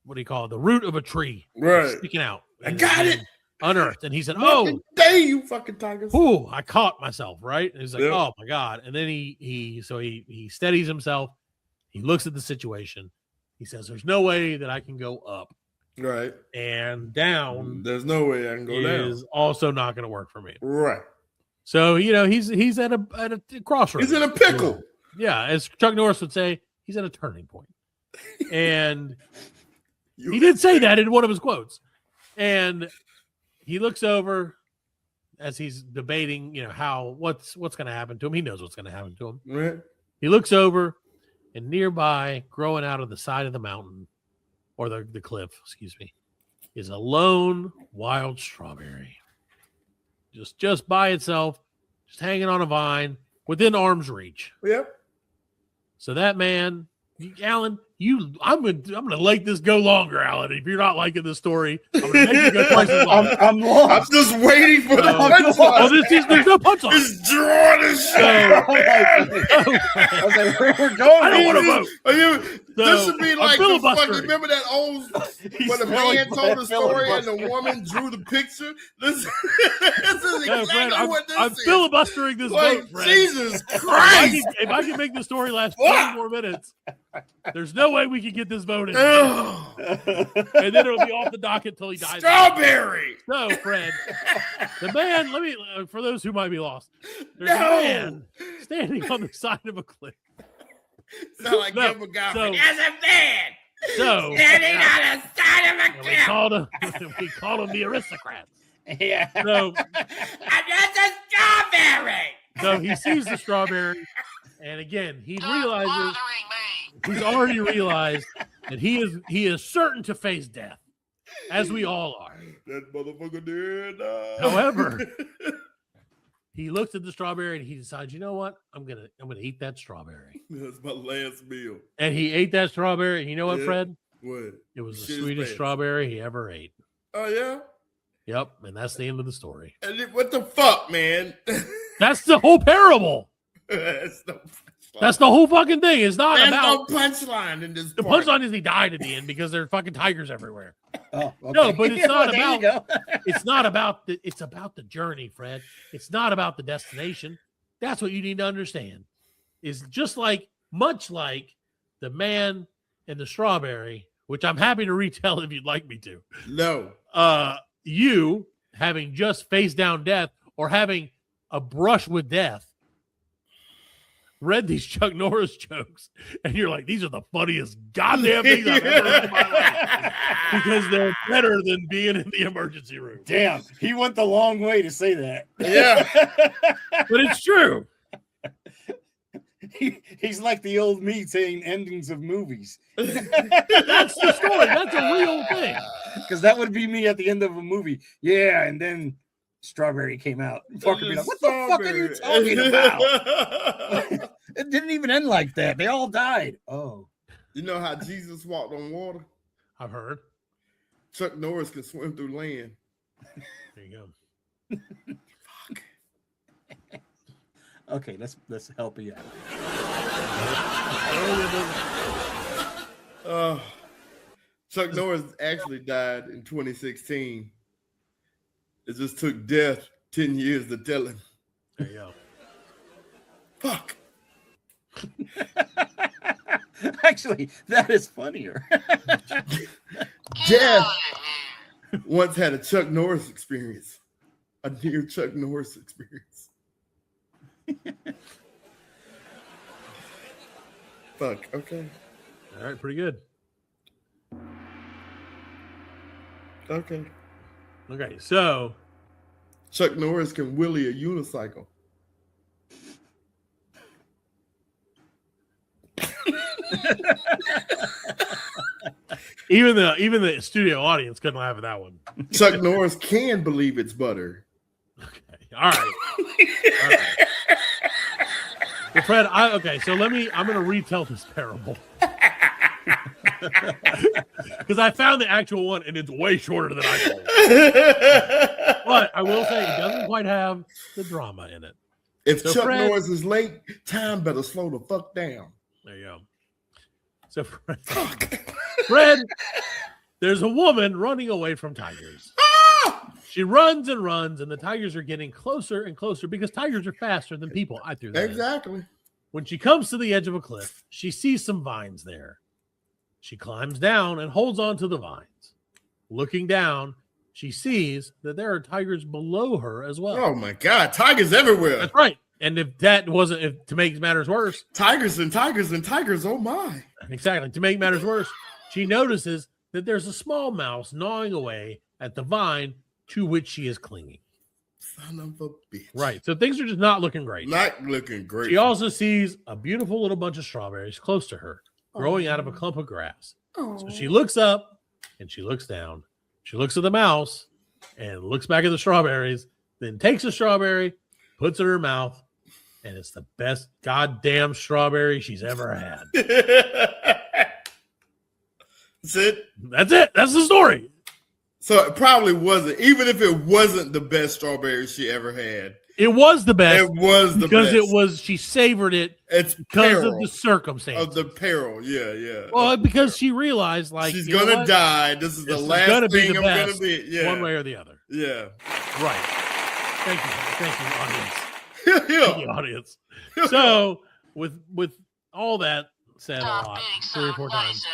what do you call it? The root of a tree, Right. sticking out. I And got it's it. unearthed. And he said, Fucking "Oh, day, you fucking tigers. ooh, I caught myself." Right? And he's like, Yep. "Oh my god!" And then he steadies himself. He looks at the situation. He says, "There's no way that I can go up, Right. and down There's no way I can go is down. also not going to work for me." Right. So he's at a crossroads. He's in a pickle. Yeah, as Chuck Norris would say, he's at a turning point. And You- he did say that in one of his quotes. And he looks over as he's debating, what's going to happen to him. He knows what's going to happen to him. Right. He looks over, and nearby, growing out of the side of the mountain, or the cliff, excuse me, is a lone wild strawberry. Just by itself, just hanging on a vine within arm's reach. Yep. So that man, Alan, I'm gonna let this go longer, Alan. If you're not liking this story, I'm gonna make you go twice as long. I'm I'm lost. just waiting for the Oh, punchline. there's no punchline. It's drawing as shit. I was like, we're going. I don't want to vote. This should be I'm like the filibustering. fucking. Remember that old when the man told the story and the woman drew the picture. This is exactly No, Fred, what this I'm is. filibustering this Like vote, Fred. Jesus If Christ! I can make the story last Fuck. 20 more minutes, there's no way we can get this voted. Ugh. And then it'll be off the docket till he dies. Strawberry. So, Fred, the man, for those who might be lost, there's No. a man standing on the side of a cliff. Sound like No, Gilbert Gottfried. so- There's a man So, standing on the side of a and cliff. we called them the aristocrats. Yeah. So, And that's a strawberry. so he sees the strawberry, and again, he realizes he's already realized that he is certain to face death, as we all are. That motherfucker did. However, he looks at the strawberry and he decides, you know what? I'm gonna eat that strawberry. That's my last meal. And he ate that strawberry. And you know what, Yeah. Fred? What? It was the Shit his sweetest pants. strawberry he ever ate. Oh yeah. Yep, and that's the end of the story. And what the fuck, man? That's the whole parable. That's the whole fucking thing. It's not There's about no punchline in this. the part. punchline is he died at the end because there are fucking tigers everywhere. Oh, okay. No, but it's not There you about. go. It's not about the. It's about the journey, Fred. It's not about the destination. That's what you need to understand. Is just much like the man and the strawberry, which I'm happy to retell if you'd like me to. No. You having just faced down death or having a brush with death, read these Chuck Norris jokes, and you're like, these are the funniest goddamn things I've ever heard in my life because they're better than being in the emergency room. Damn, he went the long way to say that. Yeah. But it's true. He's like the old me saying endings of movies. That's the story. That's a real thing. Because that would be me at the end of a movie. Yeah, and then Strawberry came out. Fucker be like, what the fuck are you talking about? It didn't even end like that. They all died. Oh. You know how Jesus walked on water? I've heard. Chuck Norris can swim through land. There you go. Fuck. Okay, let's help you out. Chuck Norris actually died in 2016. It just took death 10 years to tell him. There you go. Fuck. Actually, that is funnier. Jeff once had a Chuck Norris experience. A near Chuck Norris experience. Fuck, okay. All right, pretty good. Okay. Okay, so Chuck Norris can wheelie a unicycle. even the studio audience couldn't laugh at that one. Chuck Norris can believe it's butter. Okay, all right. All right. Well, Fred, so I'm going to retell this parable. Because I found the actual one, and it's way shorter than I thought. But I will say it doesn't quite have the drama in it. If So Chuck Fred- Norris is late, time better slow the fuck down. There you go. So, Fred, there's a woman running away from tigers. She runs and runs, and the tigers are getting closer and closer because tigers are faster than people. I threw that in. Exactly. When she comes to the edge of a cliff, she sees some vines there. She climbs down and holds on to the vines. Looking down, she sees that there are tigers below her as well. Oh my God, tigers everywhere. That's right. And if that wasn't, to make matters worse, Tigers and tigers and tigers, oh my. exactly, to make matters worse, she notices that there's a small mouse gnawing away at the vine to which she is clinging. Son of a bitch. Right. So things are just not looking great. Not looking great. She also sees a beautiful little bunch of strawberries close to her, growing out of a clump of grass. So she looks up and she looks down. She looks at the mouse and looks back at the strawberries, then takes a strawberry, puts it in her mouth, and it's the best goddamn strawberry she's ever had. That's it. That's it. That's the story. So it probably wasn't, even if it wasn't the best strawberry she ever had. It was the best. It was the because best. it was. She savored it It's because peril of the circumstances. of the peril. Yeah, yeah. Well, Of the because peril. she realized, like, she's you know gonna what? die. This is This the is last gonna be thing the I'm gonna best, be. Yeah, one way or the other. Yeah. Right. Thank you, audience. Yeah. Thank you, audience. So, with all that said a lot, 3 or 4 times,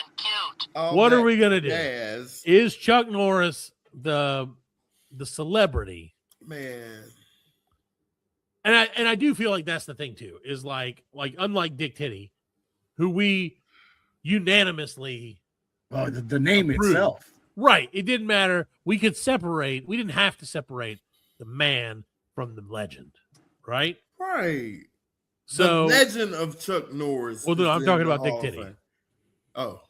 All what are that we gonna do? jazz, Is Chuck Norris the celebrity? man. And I do feel like that's the thing too. Is like unlike Dick Titty, who we unanimously Oh, the name approved. itself. Right. It didn't matter. We could separate. We didn't have to separate the man from the legend. Right. Right. So, the legend of Chuck Norris. Well, no, is I'm in talking the about Dick Hall of Titty. Fame. Oh.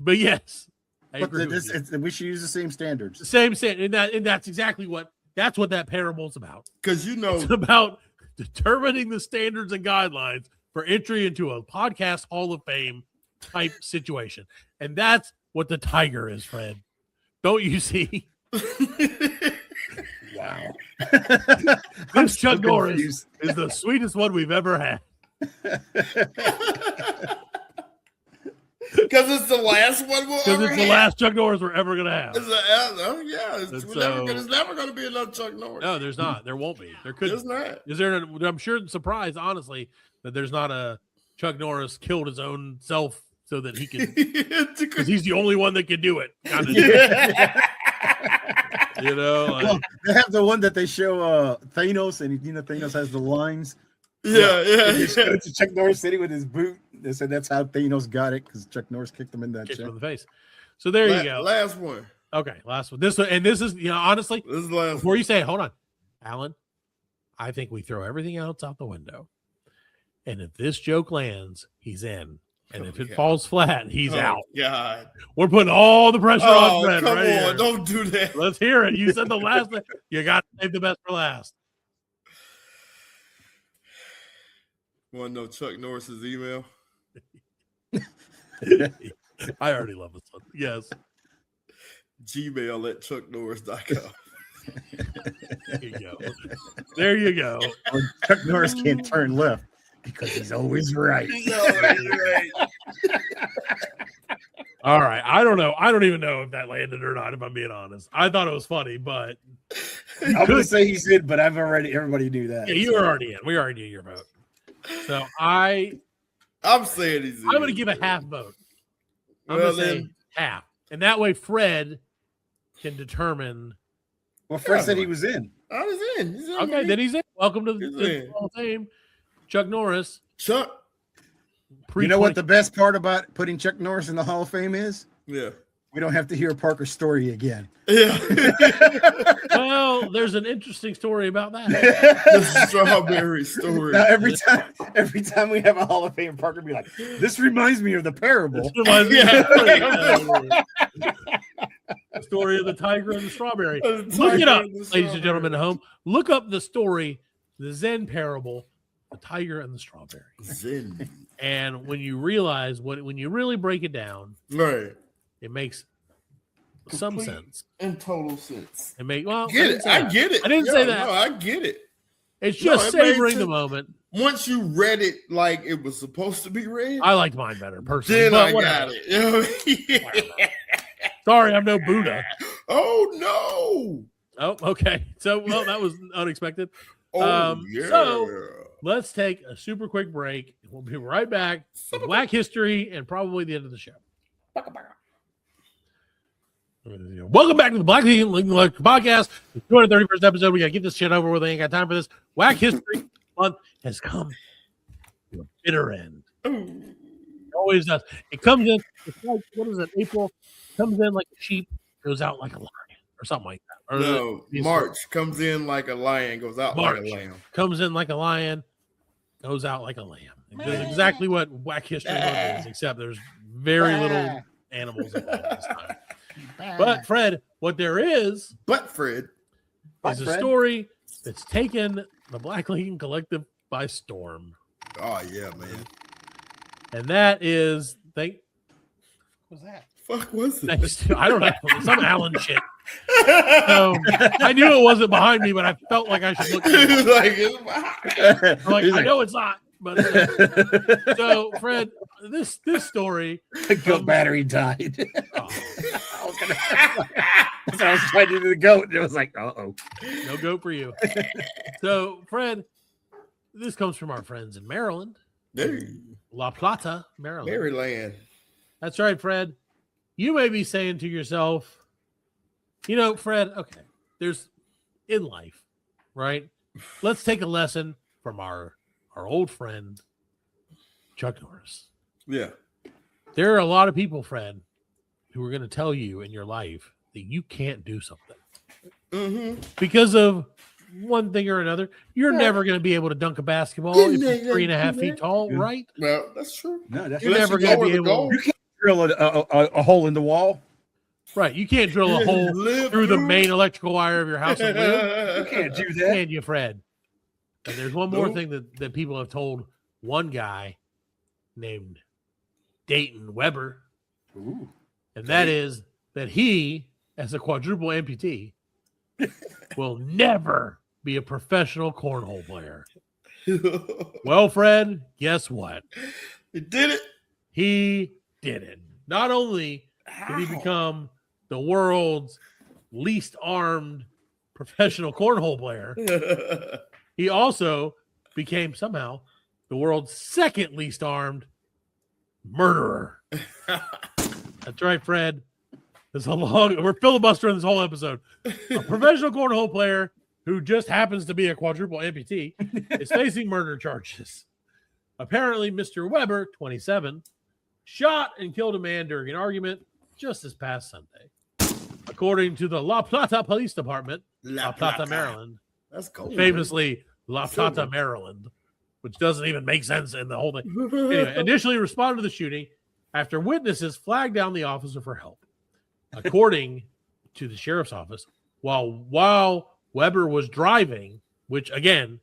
but yes, I But agree with you. we should use the same standards. The same thing, and that's exactly what that parable's about. Because you know, It's about determining the standards and guidelines for entry into a podcast Hall of Fame type situation, and that's what the tiger is, Fred. Don't you see? Wow. This Chuck so Norris confused. is the sweetest one we've ever had. Because it's the last one we'll Because ever it's the have. last Chuck Norris we're ever gonna have. It's never going to be another Chuck Norris. No, there's not. There won't be. There could. There's not. Is there? I'm sure. Surprised, honestly, that there's not a Chuck Norris killed his own self so that he can, because he's the only one that can do it. Kind of, you know. Like, Well, they have the one that they show Thanos, and Thanos has the lines. Yeah. They showed it to Chuck Norris sitting with his boot. They said that's how Thanos got it because Chuck Norris kicked him in that kicked chair. him in the face. So there you go. Last one. Okay, last one. This is, honestly, This is the last before you say it, hold on, Alan, I think we throw everything else out the window. And if this joke lands, he's in. And if it falls flat, he's out. God. We're putting all the pressure on Fred come right on. here. Don't do that. Let's hear it. You said the last thing. You got to save the best for last. Want to know Chuck Norris's email? I already love this one. Yes. Gmail@chucknorris.com. There you go. There you go. Or Chuck Norris can't turn left because he's always right. All right. I don't know. I don't even know if that landed or not, if I'm being honest. I thought it was funny, but I'm going to say he's in, but everybody knew that. yeah, you were already in. We already knew your vote. So I'm saying he's in. going to give a half vote. I'm going to say half. And that way Fred can determine. Well, Fred said he was in. I was in. He's in. Okay, then he's in. Welcome to He's the in. Hall of Fame. Chuck Norris. Chuck. You know what the best part about putting Chuck Norris in the Hall of Fame is? Yeah. We don't have to hear Parker's story again. Yeah. Well, there's an interesting story about that. The strawberry story. Now every time we have a Hall of Fame, Parker be like, "This reminds me of the parable." This reminds me of the story of the tiger and the strawberry. Look it up, ladies and gentlemen at home. Look up the story, the Zen parable, the tiger and the strawberry. Zen. And when you realize when you really break it down, Right. it makes some sense. And total sense. It make well. Get it. I get it. I didn't say that. No, I get it. It's just it made savoring the sense. moment. Once you read it like it was supposed to be read, I liked mine better personally. then But I whatever. got it. You know what I mean? Sorry, I'm no Buddha. Oh no. Oh, okay. So, well, that was unexpected. Oh yeah. So let's take a super quick break. We'll be right back with Black History and probably the end of the show. Welcome back to the Black History Podcast, the 231st episode. We got to get this shit over with. I ain't got time for this. Whack History Month has come to a bitter end. It always does. It comes in, it's like, what is it, April? It comes in like a sheep, goes out like a lion, or something like that. Or no, March comes in like a lion, goes out like a lamb. Comes in like a lion, goes out like a lamb. It does exactly what Whack History Month is, except there's very little animals involved this time. But Fred, what there is, Fred, is a story that's taken the Black Lincoln Collective by storm. Oh yeah, man. And that is what was that? Fuck was it? Thanks to, I don't know, some Allen shit. So, I knew it wasn't behind me, but I felt like I should look. I know it's not. But so, Fred, this story, The goat battery died. oh, I was trying to do the goat, and it was like, uh-oh. no goat for you. So, Fred, this comes from our friends in Maryland, La Plata, Maryland. Maryland. That's right, Fred. You may be saying to yourself, Fred, okay, there's in life, right? Let's take a lesson from our old friend, Chuck Norris. Yeah. There are a lot of people, Fred, who are going to tell you in your life that you can't do something because of one thing or another. You're never going to be able to dunk a basketball if you're 3.5 feet tall, right? Well, that's true. No, that's You're never going to be able. You can't drill a hole in the wall. Right, you can't drill a hole through the main electrical wire of your house and live. You can't do that. Can you, Fred? And there's one more thing that people have told one guy named Dayton Weber. Ooh. And that is that he, as a quadruple amputee, will never be a professional cornhole player. Well, Fred, guess what? He did it. He did it. Not only did he become the world's least armed professional cornhole player, he also became somehow the world's second least armed murderer. That's right, Fred. We're filibustering this whole episode. A professional cornhole player who just happens to be a quadruple amputee is facing murder charges. Apparently, Mr. Weber, 27, shot and killed a man during an argument just this past Sunday. According to the La Plata Police Department, La Plata, Maryland. That's cool. Famously, La Plata, Maryland, which doesn't even make sense in the whole thing. Anyway, initially responded to the shooting after witnesses flagged down the officer for help. According to the sheriff's office, while Weber was driving, which again,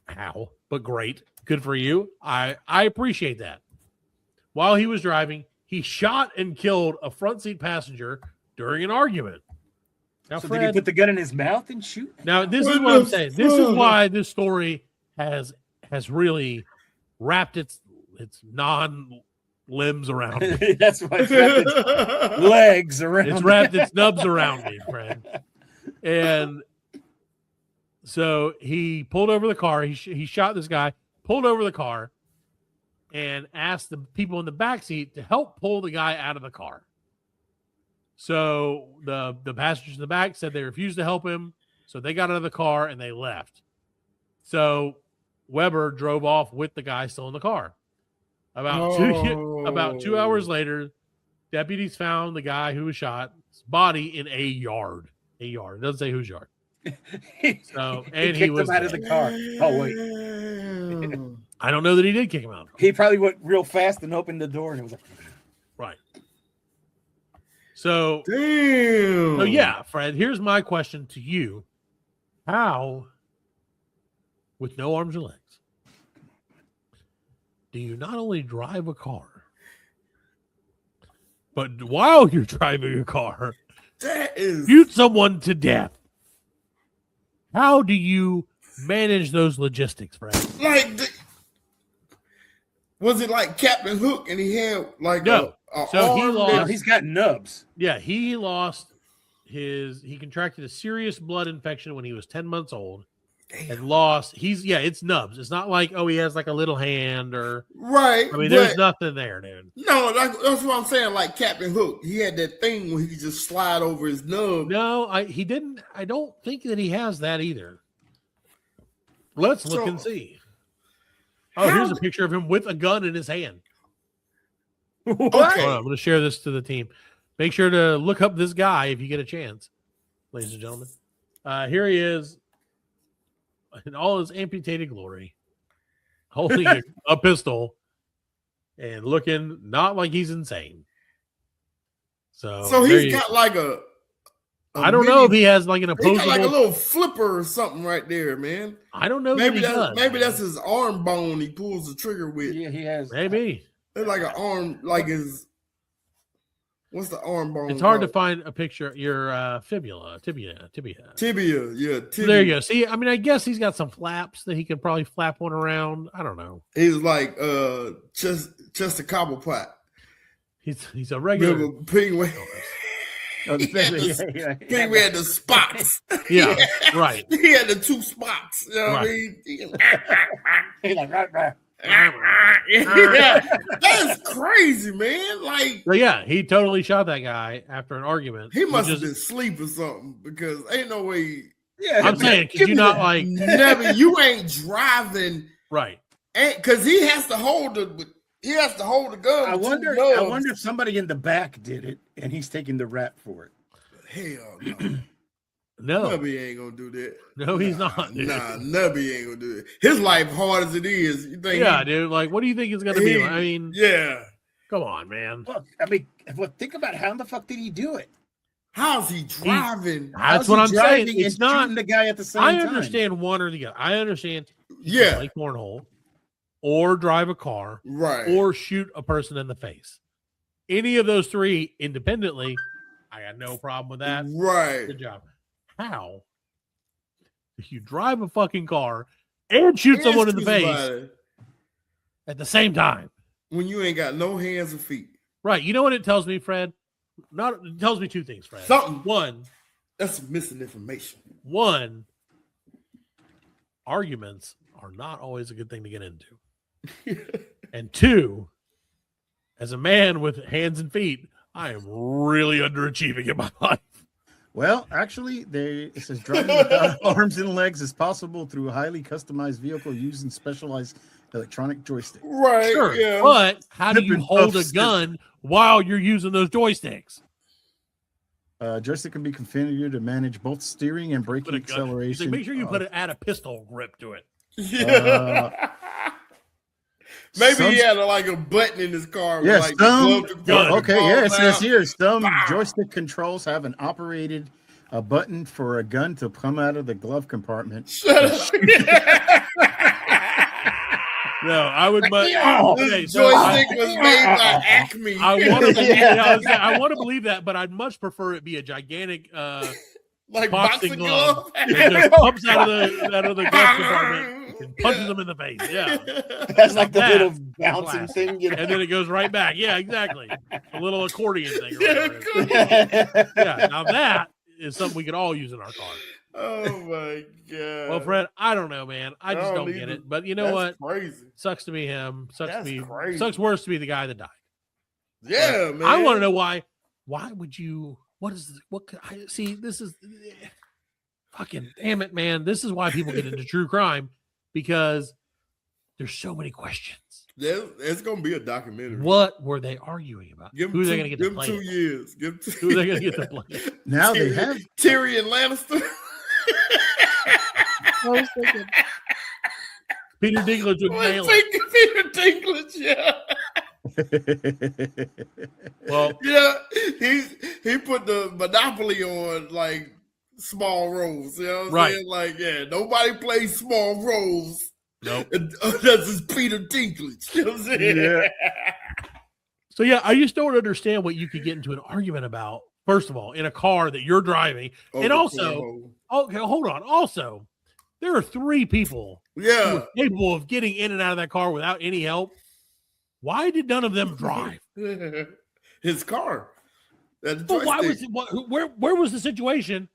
how, but great, good for you. I appreciate that. While he was driving, he shot and killed a front seat passenger during an argument. Now, So Fred, did he put the gun in his mouth and shoot? now this is what I'm saying. This is why this story has really wrapped its non-limbs around me. That's why it's wrapped its legs around. It's wrapped its nubs around me, Fred. And so he pulled over the car. He shot this guy, pulled over the car, and asked the people in the back seat to help pull the guy out of the car. So the passengers in the back said they refused to help him. So they got out of the car and they left. So Weber drove off with the guy still in the car. About 2 hours later, deputies found the guy who was shot, his body in a yard. A yard. It doesn't say whose yard. So and he was him out of the car. Oh wait, I don't know that he did kick him out. he probably went real fast and opened the door, and it was like, Right. So, Damn. so yeah, Fred, here's my question to you. How, with no arms or legs, do you not only drive a car, but while you're driving a car, That is shoot someone to death? How do you manage those logistics, Fred? like. Was it like Captain Hook and he had like No. a So he arm lost- no, he's got nubs. Yeah, he he contracted a serious blood infection when he was 10 months old. And it's nubs. It's not like, he has like a little hand or right. I mean, there's nothing there, dude. No, that's what I'm saying. Like Captain Hook, he had that thing where he could just slide over his nub. No, he didn't. I don't think that he has that either. Let's look and see. Oh, here's a picture of him with a gun in his hand. Okay. Hold on, I'm going to share this to the team. Make sure to look up this guy if you get a chance, ladies and gentlemen. Here he is in all his amputated glory, holding a pistol and looking not like he's insane. So he's got like a I don't know if he has like an He opposable. got like a little flipper or something right there, man. I don't know. Maybe maybe that's his arm bone. He pulls the trigger with. Yeah, he has. Maybe It's like an arm, like his. What's the arm bone? it's hard to called? find a picture. Your tibia. Tibia, yeah. Tibia. There you go. See, I mean, I guess he's got some flaps that he can probably flap one around. I don't know. He's like just a copper pot. He's a regular. Penguin. Oh, He had Penguin had the spots. Yeah, right. He had the two spots. You know what I mean? He's like, right. Yeah, that's crazy, man. Like, So yeah, he totally shot that guy after an argument. he must have which is- been asleep or something because ain't no way. Yeah, I'm saying, could you not like Never, you ain't driving, right? because he has to hold the. He has to hold the gun. I with two wonder nubs. if somebody in the back did it and he's taking the rap for it. Hell no. No, Nubby ain't gonna do that. no, he's not. Dude. Nah, Nubby ain't gonna do it. His life hard as it is. You think? Yeah, dude. Like, what do you think it's gonna be? Like? I mean, yeah. come on, man. Well, think about how the fuck did he do it? How's he driving? That's How's what he I'm saying. driving It's and not. shooting the guy at the same I time. understand one or the other. I understand. Yeah. Play cornhole, or drive a car, Right. or shoot a person in the face. Any of those three independently, I got no problem with that. Right. Good job. How? If you drive a fucking car and shoot And someone in the shoot face somebody at the same time. when you ain't got no hands or feet. Right. You know what it tells me, Fred? It tells me two things, Fred. Something. One, That's missing information. Arguments are not always a good thing to get into. And two, as a man with hands and feet, I am really underachieving in my life. Well, actually, it says driving without arms and legs is possible through a highly customized vehicle using specialized electronic joystick. Right. Sure. Yeah. But how do you Flipping hold a puffs. gun while you're using those joysticks? Joystick can be configured to manage both steering and braking Put a gun- acceleration. Make sure you add a pistol grip to it. Yeah. Maybe some- he had like a button in his car. With Yes, like some- the glove to Okay, yeah, it fall says out. here some Bah! joystick controls have an operated button for a gun to come out of the glove compartment. Shut up. No, I would. But This okay, so joystick was made by Acme. I want to believe, Yeah. I want to believe that, but I'd much prefer it be a gigantic like boxing boxing glove glove. that just pumps out of the glove compartment and punches them in the face. Yeah, That's like the That little bouncing class. thing, you know. and then it goes right back. Yeah, exactly. A little accordion thing. Or whatever it is. Yeah, now that is something we could all use in our car. Oh my god. Well, Fred, I don't know, man. I just don't get it. But you know what? Crazy. Sucks to be him. Sucks That's to be. crazy. Sucks worse to be the guy that died. Yeah, man. I want to know why. Why would you? What is this? What could I see? This is fucking damn it, man. This is why people get into true crime, because there's so many questions. It's gonna be a documentary. What were they arguing about? Give Who are they them going to get give to them play 2 it? years. Give them Who are they going to get to play it? Now they have Tyrion Lannister. I was thinking Peter Dinklage would nail it. Peter Dinklage, yeah. Well, Yeah, he put the monopoly on like small roles. You know what I'm Right. saying? Like, yeah, nobody plays small roles. nope. That's just Peter Dinklage. You know what I'm saying? Yeah. So yeah, I just don't understand what you could get into an argument about. First of all, in a car that you're driving, and also, okay, hold on. Also, there are 3 people who yeah. are capable of getting in and out of that car without any help. Why did none of them drive? His car. That's But why was it? Where was the situation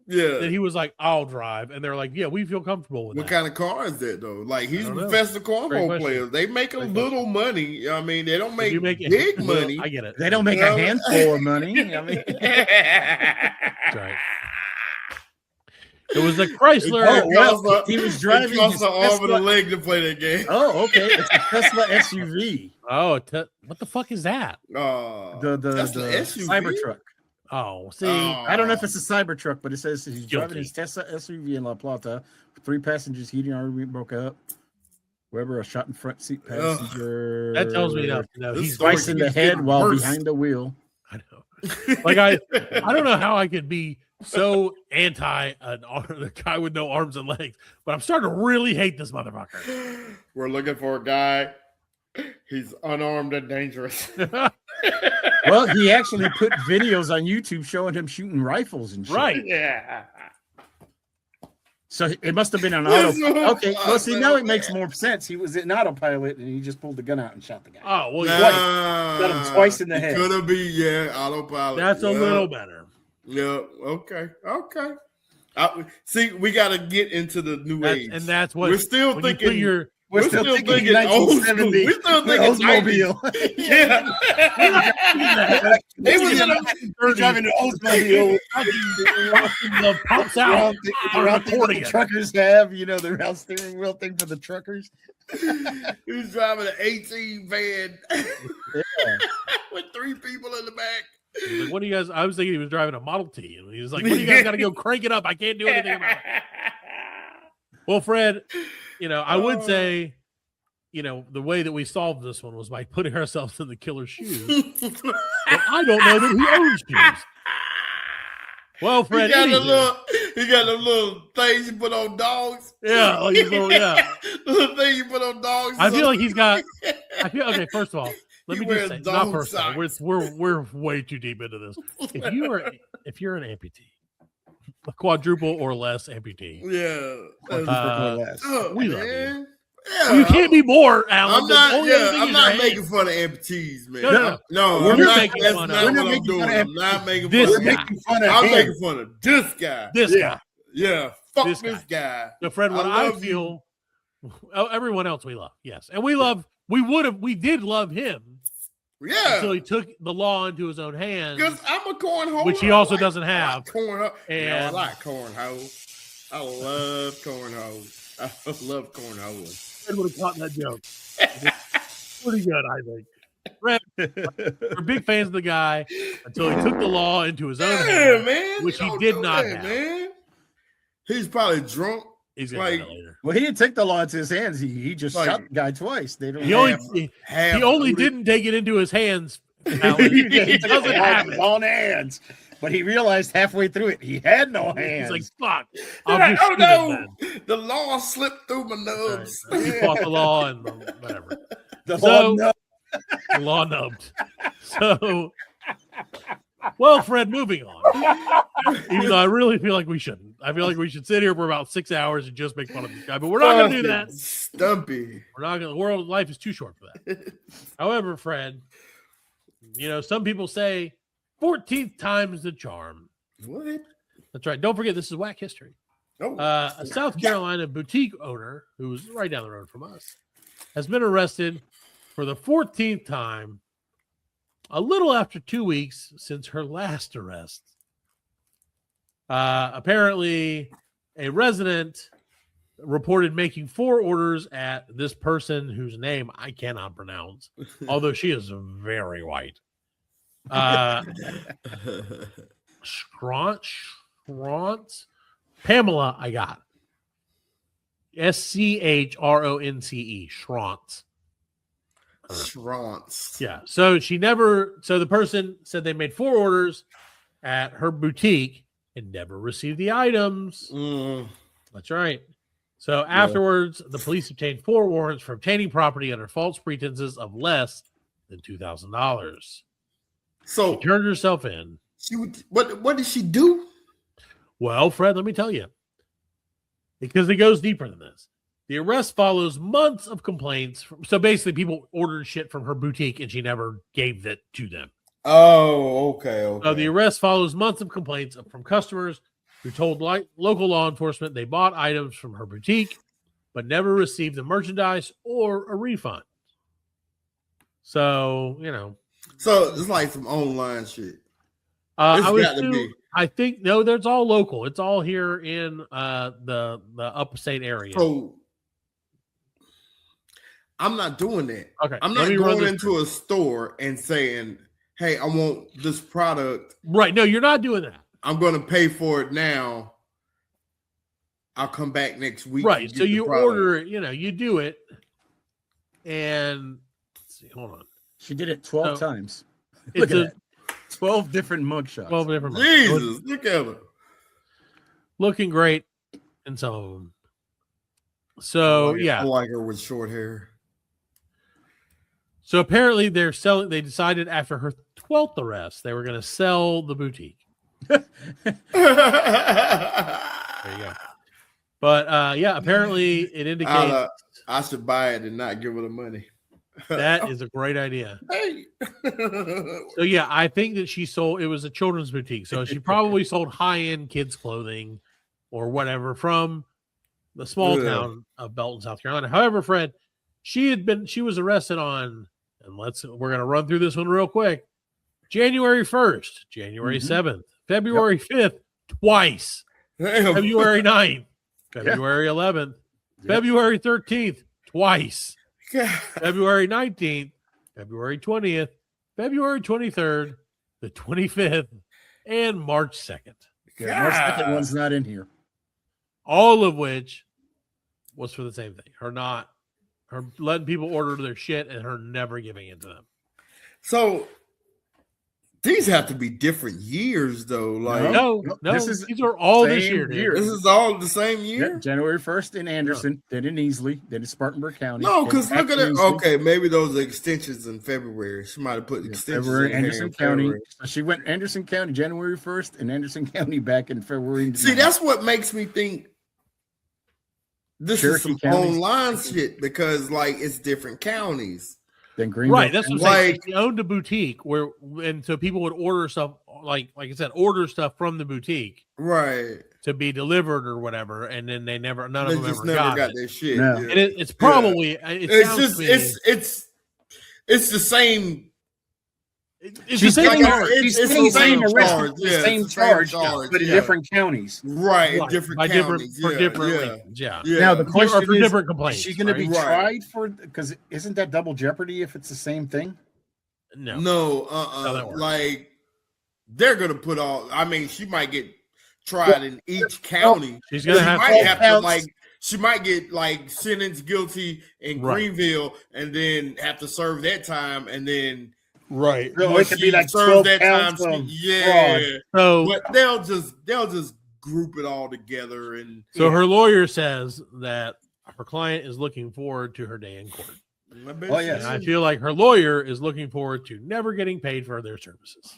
that yeah. he was like, "I'll drive," and they're like, "Yeah, we feel comfortable with What that." kind of car is that though? Like he's I a don't know. professional Great cornhole question. player. They make a Great little money. I mean, they don't If make you big money. I get it. they don't make No. a handful of money. I mean, That's right. It was a Chrysler. Oh, well, costs he was It driving costs his an arm and a Tesla. leg to play that game. Oh, okay. It's a Tesla SUV. Oh, what the fuck is that? The That's the SUV? Cybertruck. Oh, see, I don't know if it's a Cybertruck, but it says he's driving Guilty. his Tesla SUV in La Plata. 3 passengers, heating argument broke up. Weber, a shot in front seat passenger. that tells me no. This He's story Twice in the keeps head getting while worse. behind the wheel. I know. Like I don't know how I could be so anti the guy with no arms and legs, but I'm starting to really hate this motherfucker. We're looking for a guy. He's unarmed and dangerous. Well, he actually put videos on YouTube showing him shooting rifles and shit. Right. Yeah. So it must have been an This auto. is Okay, well, see, now it makes awesome. more sense. He was in autopilot and he just pulled the gun out and shot the guy. Oh well, Got him twice in the head. Could have been, yeah, autopilot. that's a Yeah. little better. Yeah. Okay. See, we got to get into the new age. And that's what we're still when you thinking. put your We're still thinking 1970. We're still thinking 90s. Oldsmobile. Yeah. They was in a, He's driving an Oldsmobile. the pops out on Around thing that the accordion. truckers have, you know, the round steering wheel thing for the truckers. he was driving an 18 van Yeah. with 3 people in the back. He's like, what do you guys? I was thinking he was driving a Model T, and he was like, "What do you guys got to go crank it up? I can't do anything about it." Well, Fred, I would say, the way that we solved this one was by putting ourselves in the killer's shoes. But I don't know that he owns shoes. Well, Fred, he got anywho. the little things you put on dogs. Yeah, like his little, yeah. The little thing you put on dogs. I feel like he's got. Okay. First of all, let He me just wears say, dog not first of all, socks. we're way too deep into this. If you're an amputee, a quadruple or less amputee. Yeah. We love you. Yeah, Well, you can't be more, Alan. I'm The not. only Yeah, other thing I'm is not your making hand. fun of amputees, man. No. We're I'm not not. making That's fun not of- what we're I'm not making doing. fun of I'm not making this fun We're of guy. making fun of I'm him. making fun of this guy. This Yeah. guy. Yeah, fuck This this guy. So, Fred, what I I love feel, everyone else we love, yes, and we did love him until Yeah, he took the law into his own hands, because I'm a cornhole, which he also doesn't have. Cornhole. I And like cornhole. I love cornhole. I love cornhole. Fred would have caught that joke. Pretty good, I think. Fred, we're big fans of the guy until he took the law into his own hands, man, which you he don't did do not that, have. Man, he's probably drunk. He's gonna Like- get it later. Well, he didn't take the law into his hands. He just Like- shot the guy twice. They don't He have- only didn't take it into his hands. Alan. he He took doesn't the law have in his it. own hands, but he realized halfway through it he had no hands. He's like, fuck. He's I'll like, just oh shoot no, him then. the law slipped through my nubs. Right. He fought the law and whatever. the so- law, no. The law nubbed. So, well, Fred, moving on. Even though I really feel like we shouldn't. I feel like we should sit here for about 6 hours and just make fun of this guy, but we're not going to do that. Stumpy. We're not going to. World life is too short for that. However, Fred, some people say 14th time's the charm. What? That's right. Don't forget, this is Whack History. Oh, A South Carolina boutique owner who's right down the road from us has been arrested for the 14th time, a little after 2 weeks since her last arrest. Apparently, a resident reported making 4 orders at this person whose name I cannot pronounce, although she is very white. Schront, Pamela, I got. SCHRONCE, Schront. Shrants. Yeah. So the person said they made 4 orders at her boutique and never received the items. That's right. So afterwards, the police obtained 4 warrants for obtaining property under false pretenses of less than $2,000. So She turned herself in. what did she do? Well, Fred, let me tell you, because it goes deeper than this. The arrest follows months of complaints. So basically, people ordered shit from her boutique and she never gave it to them. Oh, okay. So the arrest follows months of complaints from customers who told local law enforcement they bought items from her boutique, but never received the merchandise or a refund. So, So it's like some online shit. I think no, that's all local. It's all here in the upstate area. So I'm not doing that. Okay, I'm let not me run going this into a store and saying, "Hey, I want this product." Right? No, you're not doing that. I'm going to pay for it now. I'll come back next week. Right. So you order it. You do it, and let's see. Hold on. She did it 12 So, times. It's Look at that. 12 different mugshots. 12 different. Jesus, look at her. Looking great in some of them. So I like her with short hair. So apparently they're selling. They decided after her 12th arrest they were going to sell the boutique. There you go. But apparently it indicates I should buy it and not give her the money. that is a great idea. Hey. So I think that she sold. It was a children's boutique, so she probably sold high-end kids clothing or whatever from the small town of Belton, South Carolina. However, Fred, she was arrested on, and we're going to run through this one real quick. January 1st, January 7th, February 5th, twice. Damn. February 9th, February 11th, February 13th, twice. February 19th, February 20th, February 23rd, the 25th, and March 2nd. March 2nd one's not in here. All of which was for the same thing. Her letting people order their shit and her never giving it to them. So These have to be different years, though. Like, No, This is these are all this same year, dude. year. this is all the same year. Yeah, January 1st in Anderson, then in Easley, then in Spartanburg County. No, then because back look at to it. Easley. Okay, maybe those are extensions in February. She might have put extensions February, in Anderson in County. February. So she went Anderson County January 1st and Anderson County back in February. See, that's what makes me think this Cherokee is some counties. online shit because, like, it's different counties. then Greenville. Right, that's what I'm saying. Like- She owned a boutique and so people would order stuff, like I said, order stuff from the boutique Right. to be delivered or whatever, and then none They of them just ever never got got it. their shit. No. Yeah. And it's probably It's sounds just to me, it's the same. it's She's the same getting charge. it's she's the getting same the charge. the Yeah, same it's the same charge, charge, but in yeah. different counties. Right, Right, different by counties. for yeah, different yeah. reasons. Yeah. Yeah. Now the Or question for is, different is complaints. she going to be Right. tried for? Because isn't that double jeopardy if it's the same thing? No. No, how that works. like they're gonna put all. I mean, she might get tried in each county. She's She gonna have might to. have to like. She might get like sentenced guilty in Right. Greenville, and then have to serve that time, and then Right. So it once could she be like serves 12 that counts time, of yeah. fraud. So But they'll just group it all together, and her lawyer says that her client is looking forward to her day in court. I bet Oh, she yes. And I is. feel like her lawyer is looking forward to never getting paid for their services.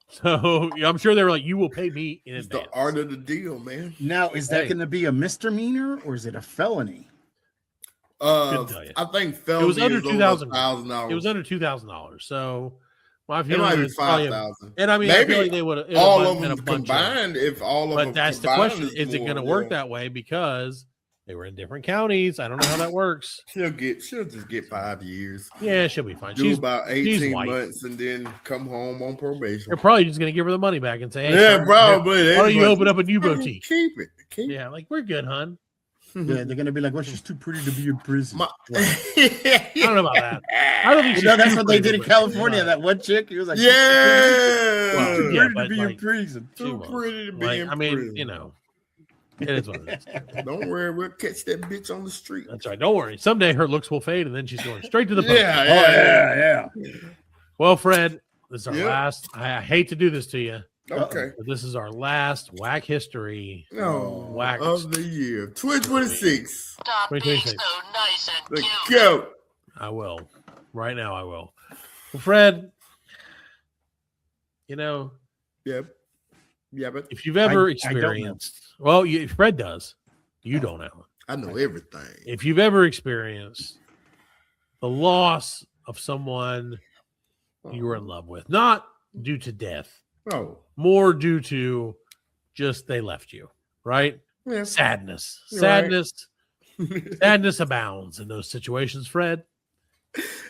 So I'm sure they were like, "You will pay me in It's advance." the art of the deal, man. Now, is that Hey. going to be a misdemeanor or is it a felony? Couldn't tell you. I think felony It was under is over $2,000. $1,000. It was under $2,000. So my It feeling might be is probably, 5,000. and I mean, I Maybe feel like they would have all of been a them bunch combined. If all of them, but that's the combined question: is it more, going to work yeah. that way? Because they were in different counties. I don't know how that works. She'll just get 5 years. Yeah, she'll be fine. Do She's about she's 18 white. months and then come home on probation. They're probably just going to give her the money back and say, "Hey, Yeah, son, probably. why don't you But open up a new boutique?" Keep it. Yeah, like we're good, hon. Yeah, they're going to be like, well, she's too pretty to be in prison. I don't know about that. I don't think You she's know, that's too what they pretty did in to be- California. Right. That one chick, he was like, Yeah. Well, too yeah, pretty but to be in like- prison. She Too was. pretty to be Like, in I mean, prison. you know, it is what it is. Don't worry, we'll catch that bitch on the street. That's right. Don't worry. Someday her looks will fade, and then she's going straight to the post. Yeah, Oh, yeah. Well, Fred, this is our Yep. last. I hate to do this to you, Okay. but this is our last whack history. No, Whack. of the year. 2026. Stop being 2026. so nice and The cute. goat. I will. Right now, I will. Well, Fred, you know, Yep. Yeah, but if you've ever I don't know. experienced, well, Fred does. You don't know. I know everything. If you've ever experienced the loss of someone you were in love with, not due to death, Oh, more due to just they left you, right? yeah. Sadness. You're Sadness abounds in those situations, Fred.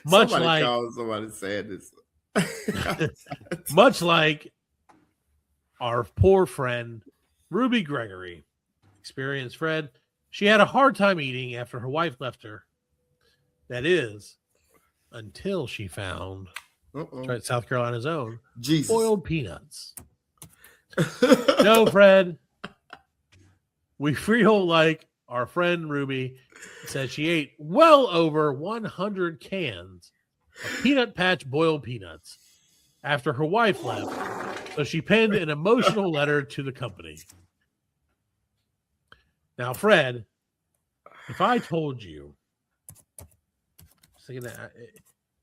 Much Somebody like called somebody sadness. much like our poor friend Ruby Gregory experienced, Fred. She had a hard time eating after her wife left her. That is, until she found right, South Carolina's own Jesus. boiled peanuts. No, Fred. We feel like our friend Ruby said she ate well over 100 cans of peanut patch boiled peanuts after her wife left. So she penned an emotional letter to the company. Now, Fred, if I told you,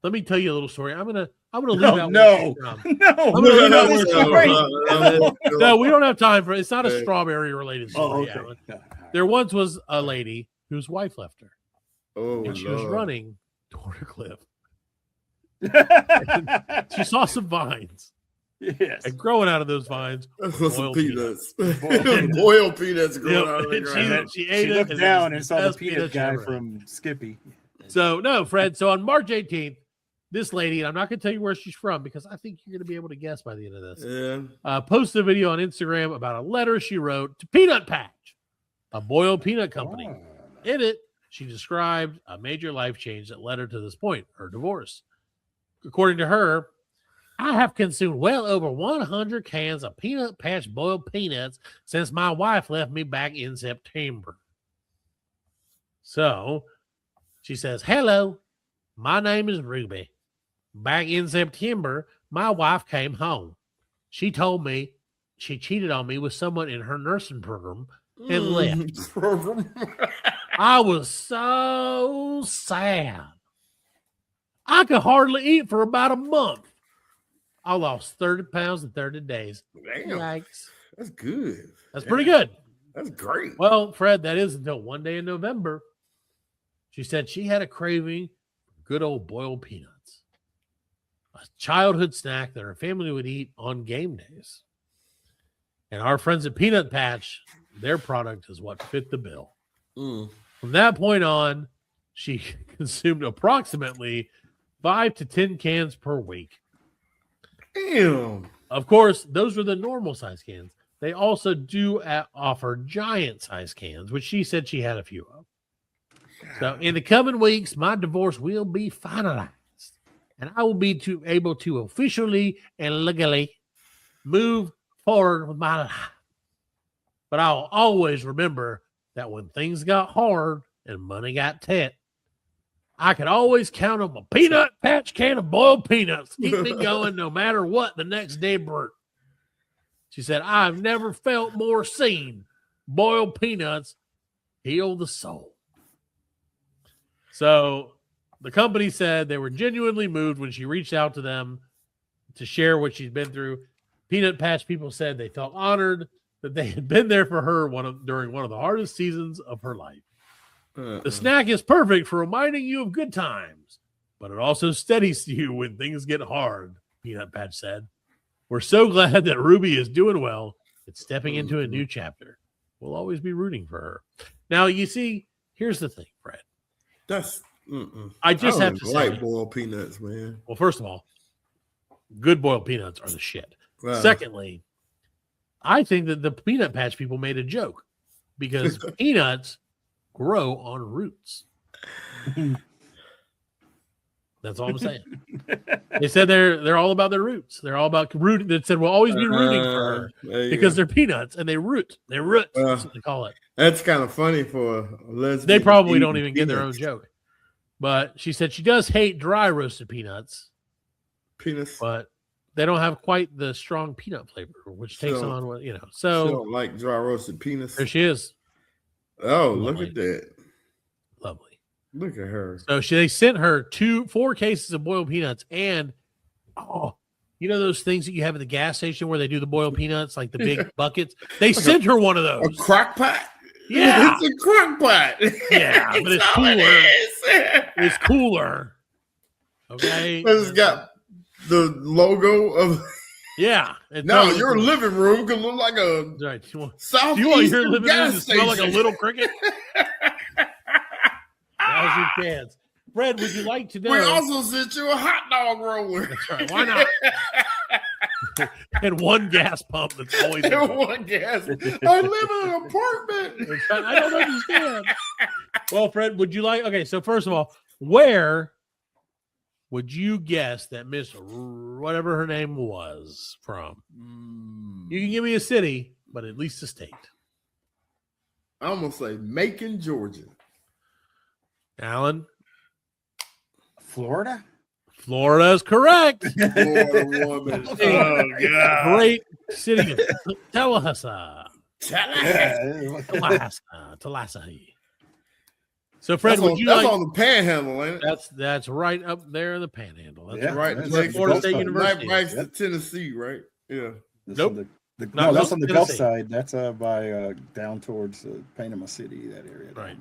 let me tell you a little story. I'm gonna leave out No. where she's from. No, I'm gonna leave out where she's from. Right. No, we don't have time for it. It's not a strawberry related Oh, story. okay. Alan. There once was a lady whose wife left her, Oh, and she was Lord. running toward a cliff. She saw some vines, Yes. and growing out of those vines, That's some boiled peanuts. peanuts. Boiled peanuts growing Yep, out of the and ground. she ate She it. looked and down it and was saw the best peanut peanuts guy ever. from Skippy. So no, Fred. So on March 18th, this lady, and I'm not going to tell you where she's from because I think you're going to be able to guess by the end of this. Yeah. Posted a video on Instagram about a letter she wrote to Peanut Patch, a boiled peanut company. Oh. In it, she described a major life change that led her to this point, her divorce. According to her, I have consumed well over 100 cans of peanut patch boiled peanuts since my wife left me back in September. So she says, hello, my name is Ruby. Back in September, my wife came home. She told me she cheated on me with someone in her nursing program and left. I was so sad. I could hardly eat for about a month. I lost 30 pounds in 30 days. Damn. Yikes. That's good. That's pretty good. That's great. Well, Fred, that is until one day in November. She said she had a craving for good old boiled peanuts, a childhood snack that her family would eat on game days. And our friends at Peanut Patch, their product is what fit the bill. From that point on, she consumed approximately 5 to 10 cans per week. Damn. Of course, those were the normal size cans. They also do offer giant size cans, which she said she had a few of. So in the coming weeks, my divorce will be finalized, and I will be able to officially and legally move forward with my life. But I'll always remember that when things got hard and money got tight, I could always count on my Peanut Patch can of boiled peanuts. Keep me going no matter what the next day brought. She said, I've never felt more seen. Boiled peanuts heal the soul. So the company said they were genuinely moved when she reached out to them to share what she's been through. Peanut Patch people said they felt honored that they had been there for her during one of the hardest seasons of her life. The snack is perfect for reminding you of good times, but it also steadies you when things get hard, Peanut Patch said. We're so glad that Ruby is doing well. It's stepping into a new chapter. We'll always be rooting for her. Now, you see, here's the thing, Fred. I just have to say, like boiled peanuts, man. Well, first of all, good boiled peanuts are the shit. Wow. Secondly, I think that the Peanut Patch people made a joke because peanuts grow on roots. That's all I'm saying. They said they're all about their roots. They're all about rooting. They said we'll always be rooting for her because they're peanuts and they root. They're roots. That's what they call it. That's kind of funny for a lesbian. They probably don't even get their own joke. But she said she does hate dry roasted peanuts. But they don't have quite the strong peanut flavor, which takes on what, you know. So she don't like dry roasted peanuts. There she is. Oh, lovely. Look at that. Lovely. Look at her. So they sent her 4 cases of boiled peanuts and, you know those things that you have at the gas station where they do the boiled peanuts, like the big buckets? They sent her one of those. A crock pot? Yeah. It's a crock pot. Yeah, but it's cooler. It's cooler. Okay. It's got the logo of... Yeah. No, your living room can look like a right. You want Southeastern your living room to smell like a little cricket? Now's your chance. Fred, would you like to know? We also sent you a hot dog roller. That's right. Why not? And one gas pump that's always one gas. I live in an apartment. I don't understand. Well, Fred, would you like? Okay, so first of all, where would you guess that Miss whatever her name was from? You can give me a city, but at least a state. I'm gonna say Macon, Georgia. Alan? Florida? Florida is correct. Florida woman. Oh, God. Great city of Tallahassee. Tallahassee. So, Fred, that's on the Panhandle, ain't it? That's right up there in the Panhandle. That's right. That's Florida State University. Right to Tennessee, right? Yeah. Nope. No, that's on the Gulf side. That's by down towards Panama City, that area. Right.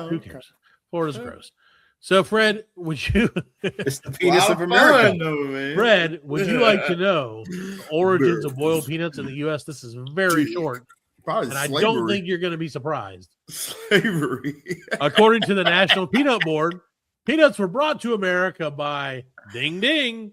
Who cares? Florida's gross. So, Fred, would you? It's the penis of America. Fred, would you like to know the origins of boiled peanuts in the U.S.? This is very short. Probably and slavery. I don't think you're going to be surprised. Slavery. According to the National Peanut Board, peanuts were brought to America by ding ding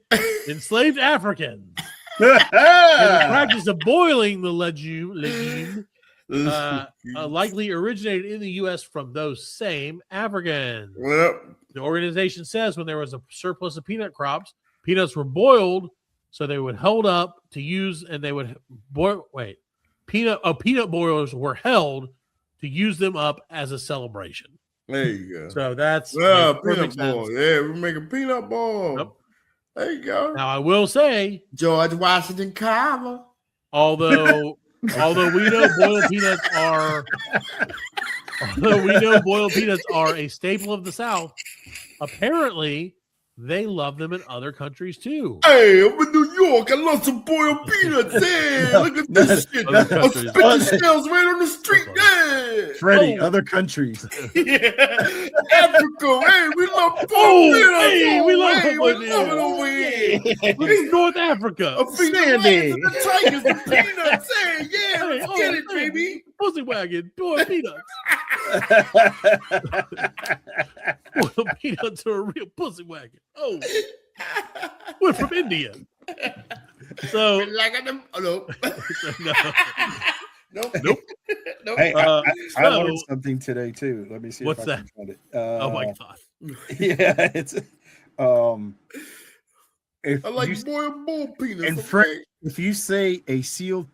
enslaved Africans. And the practice of boiling the legume likely originated in the U.S. from those same Africans. Well, the organization says when there was a surplus of peanut crops, peanuts were boiled so they would hold up to use, and they would boil. Peanut boilers were held to use them up as a celebration. There you go. So that's peanut ball. Yeah, we're making peanut ball. Yep. There you go. Now, I will say, George Washington Carver. although we know boiled peanuts are a staple of the South, apparently they love them in other countries too. Hey, I'm in New York. I love some boiled peanuts. Hey, look at this shit. I'm spitting shells right on the street. Hey. Freddie, other countries. Yeah. Africa. Hey, we love boiled peanuts. Hey, we love it over here. Look at North Africa. A feed the lions and the tigers, the peanuts. Hey, yeah, let's get it, baby. Pussy wagon, boiled peanuts. Boiled peanuts are a real pussy wagon. Oh, we're from India. So, nope. Nope. Hey, I learned something today too. Let me see. What's if I that? can find it. Oh my god. Yeah, it's if I like you, boiled peanuts. in French. If you say a seal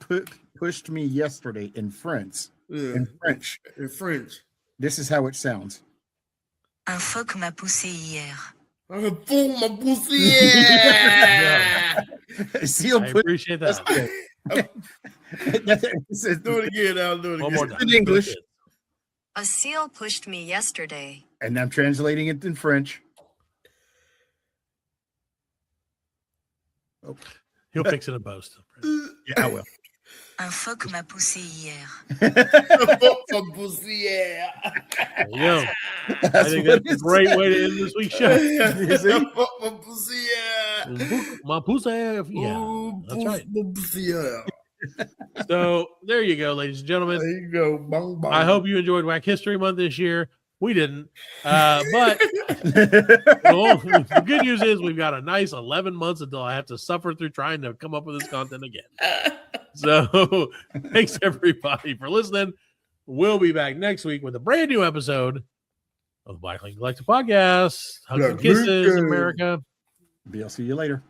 pushed me yesterday in French, in French, this is how it sounds. Un phoque m'a poussé hier. Un phoque m'a poussé hier. A seal I appreciate that. Do it again. I'll do it again. One more time. In English. A seal pushed me yesterday. And I'm translating it in French. Oh. He'll fix it in post. Yeah, I will. Un phoque m'a poussé hier. Un phoque m'a poussé hier. There you go. I think that's a great way to end this week's show. Un phoque m'a poussé hier. My pussy. Yeah, that's right. So there you go, ladies and gentlemen. There you go. Bong, bong. I hope you enjoyed Whack History Month this year. We didn't. But the good news is we've got a nice 11 months until I have to suffer through trying to come up with this content again. So thanks everybody for listening. We'll be back next week with a brand new episode of the Black Link Collective Podcast. Hugs and kisses, America. I'll see you later.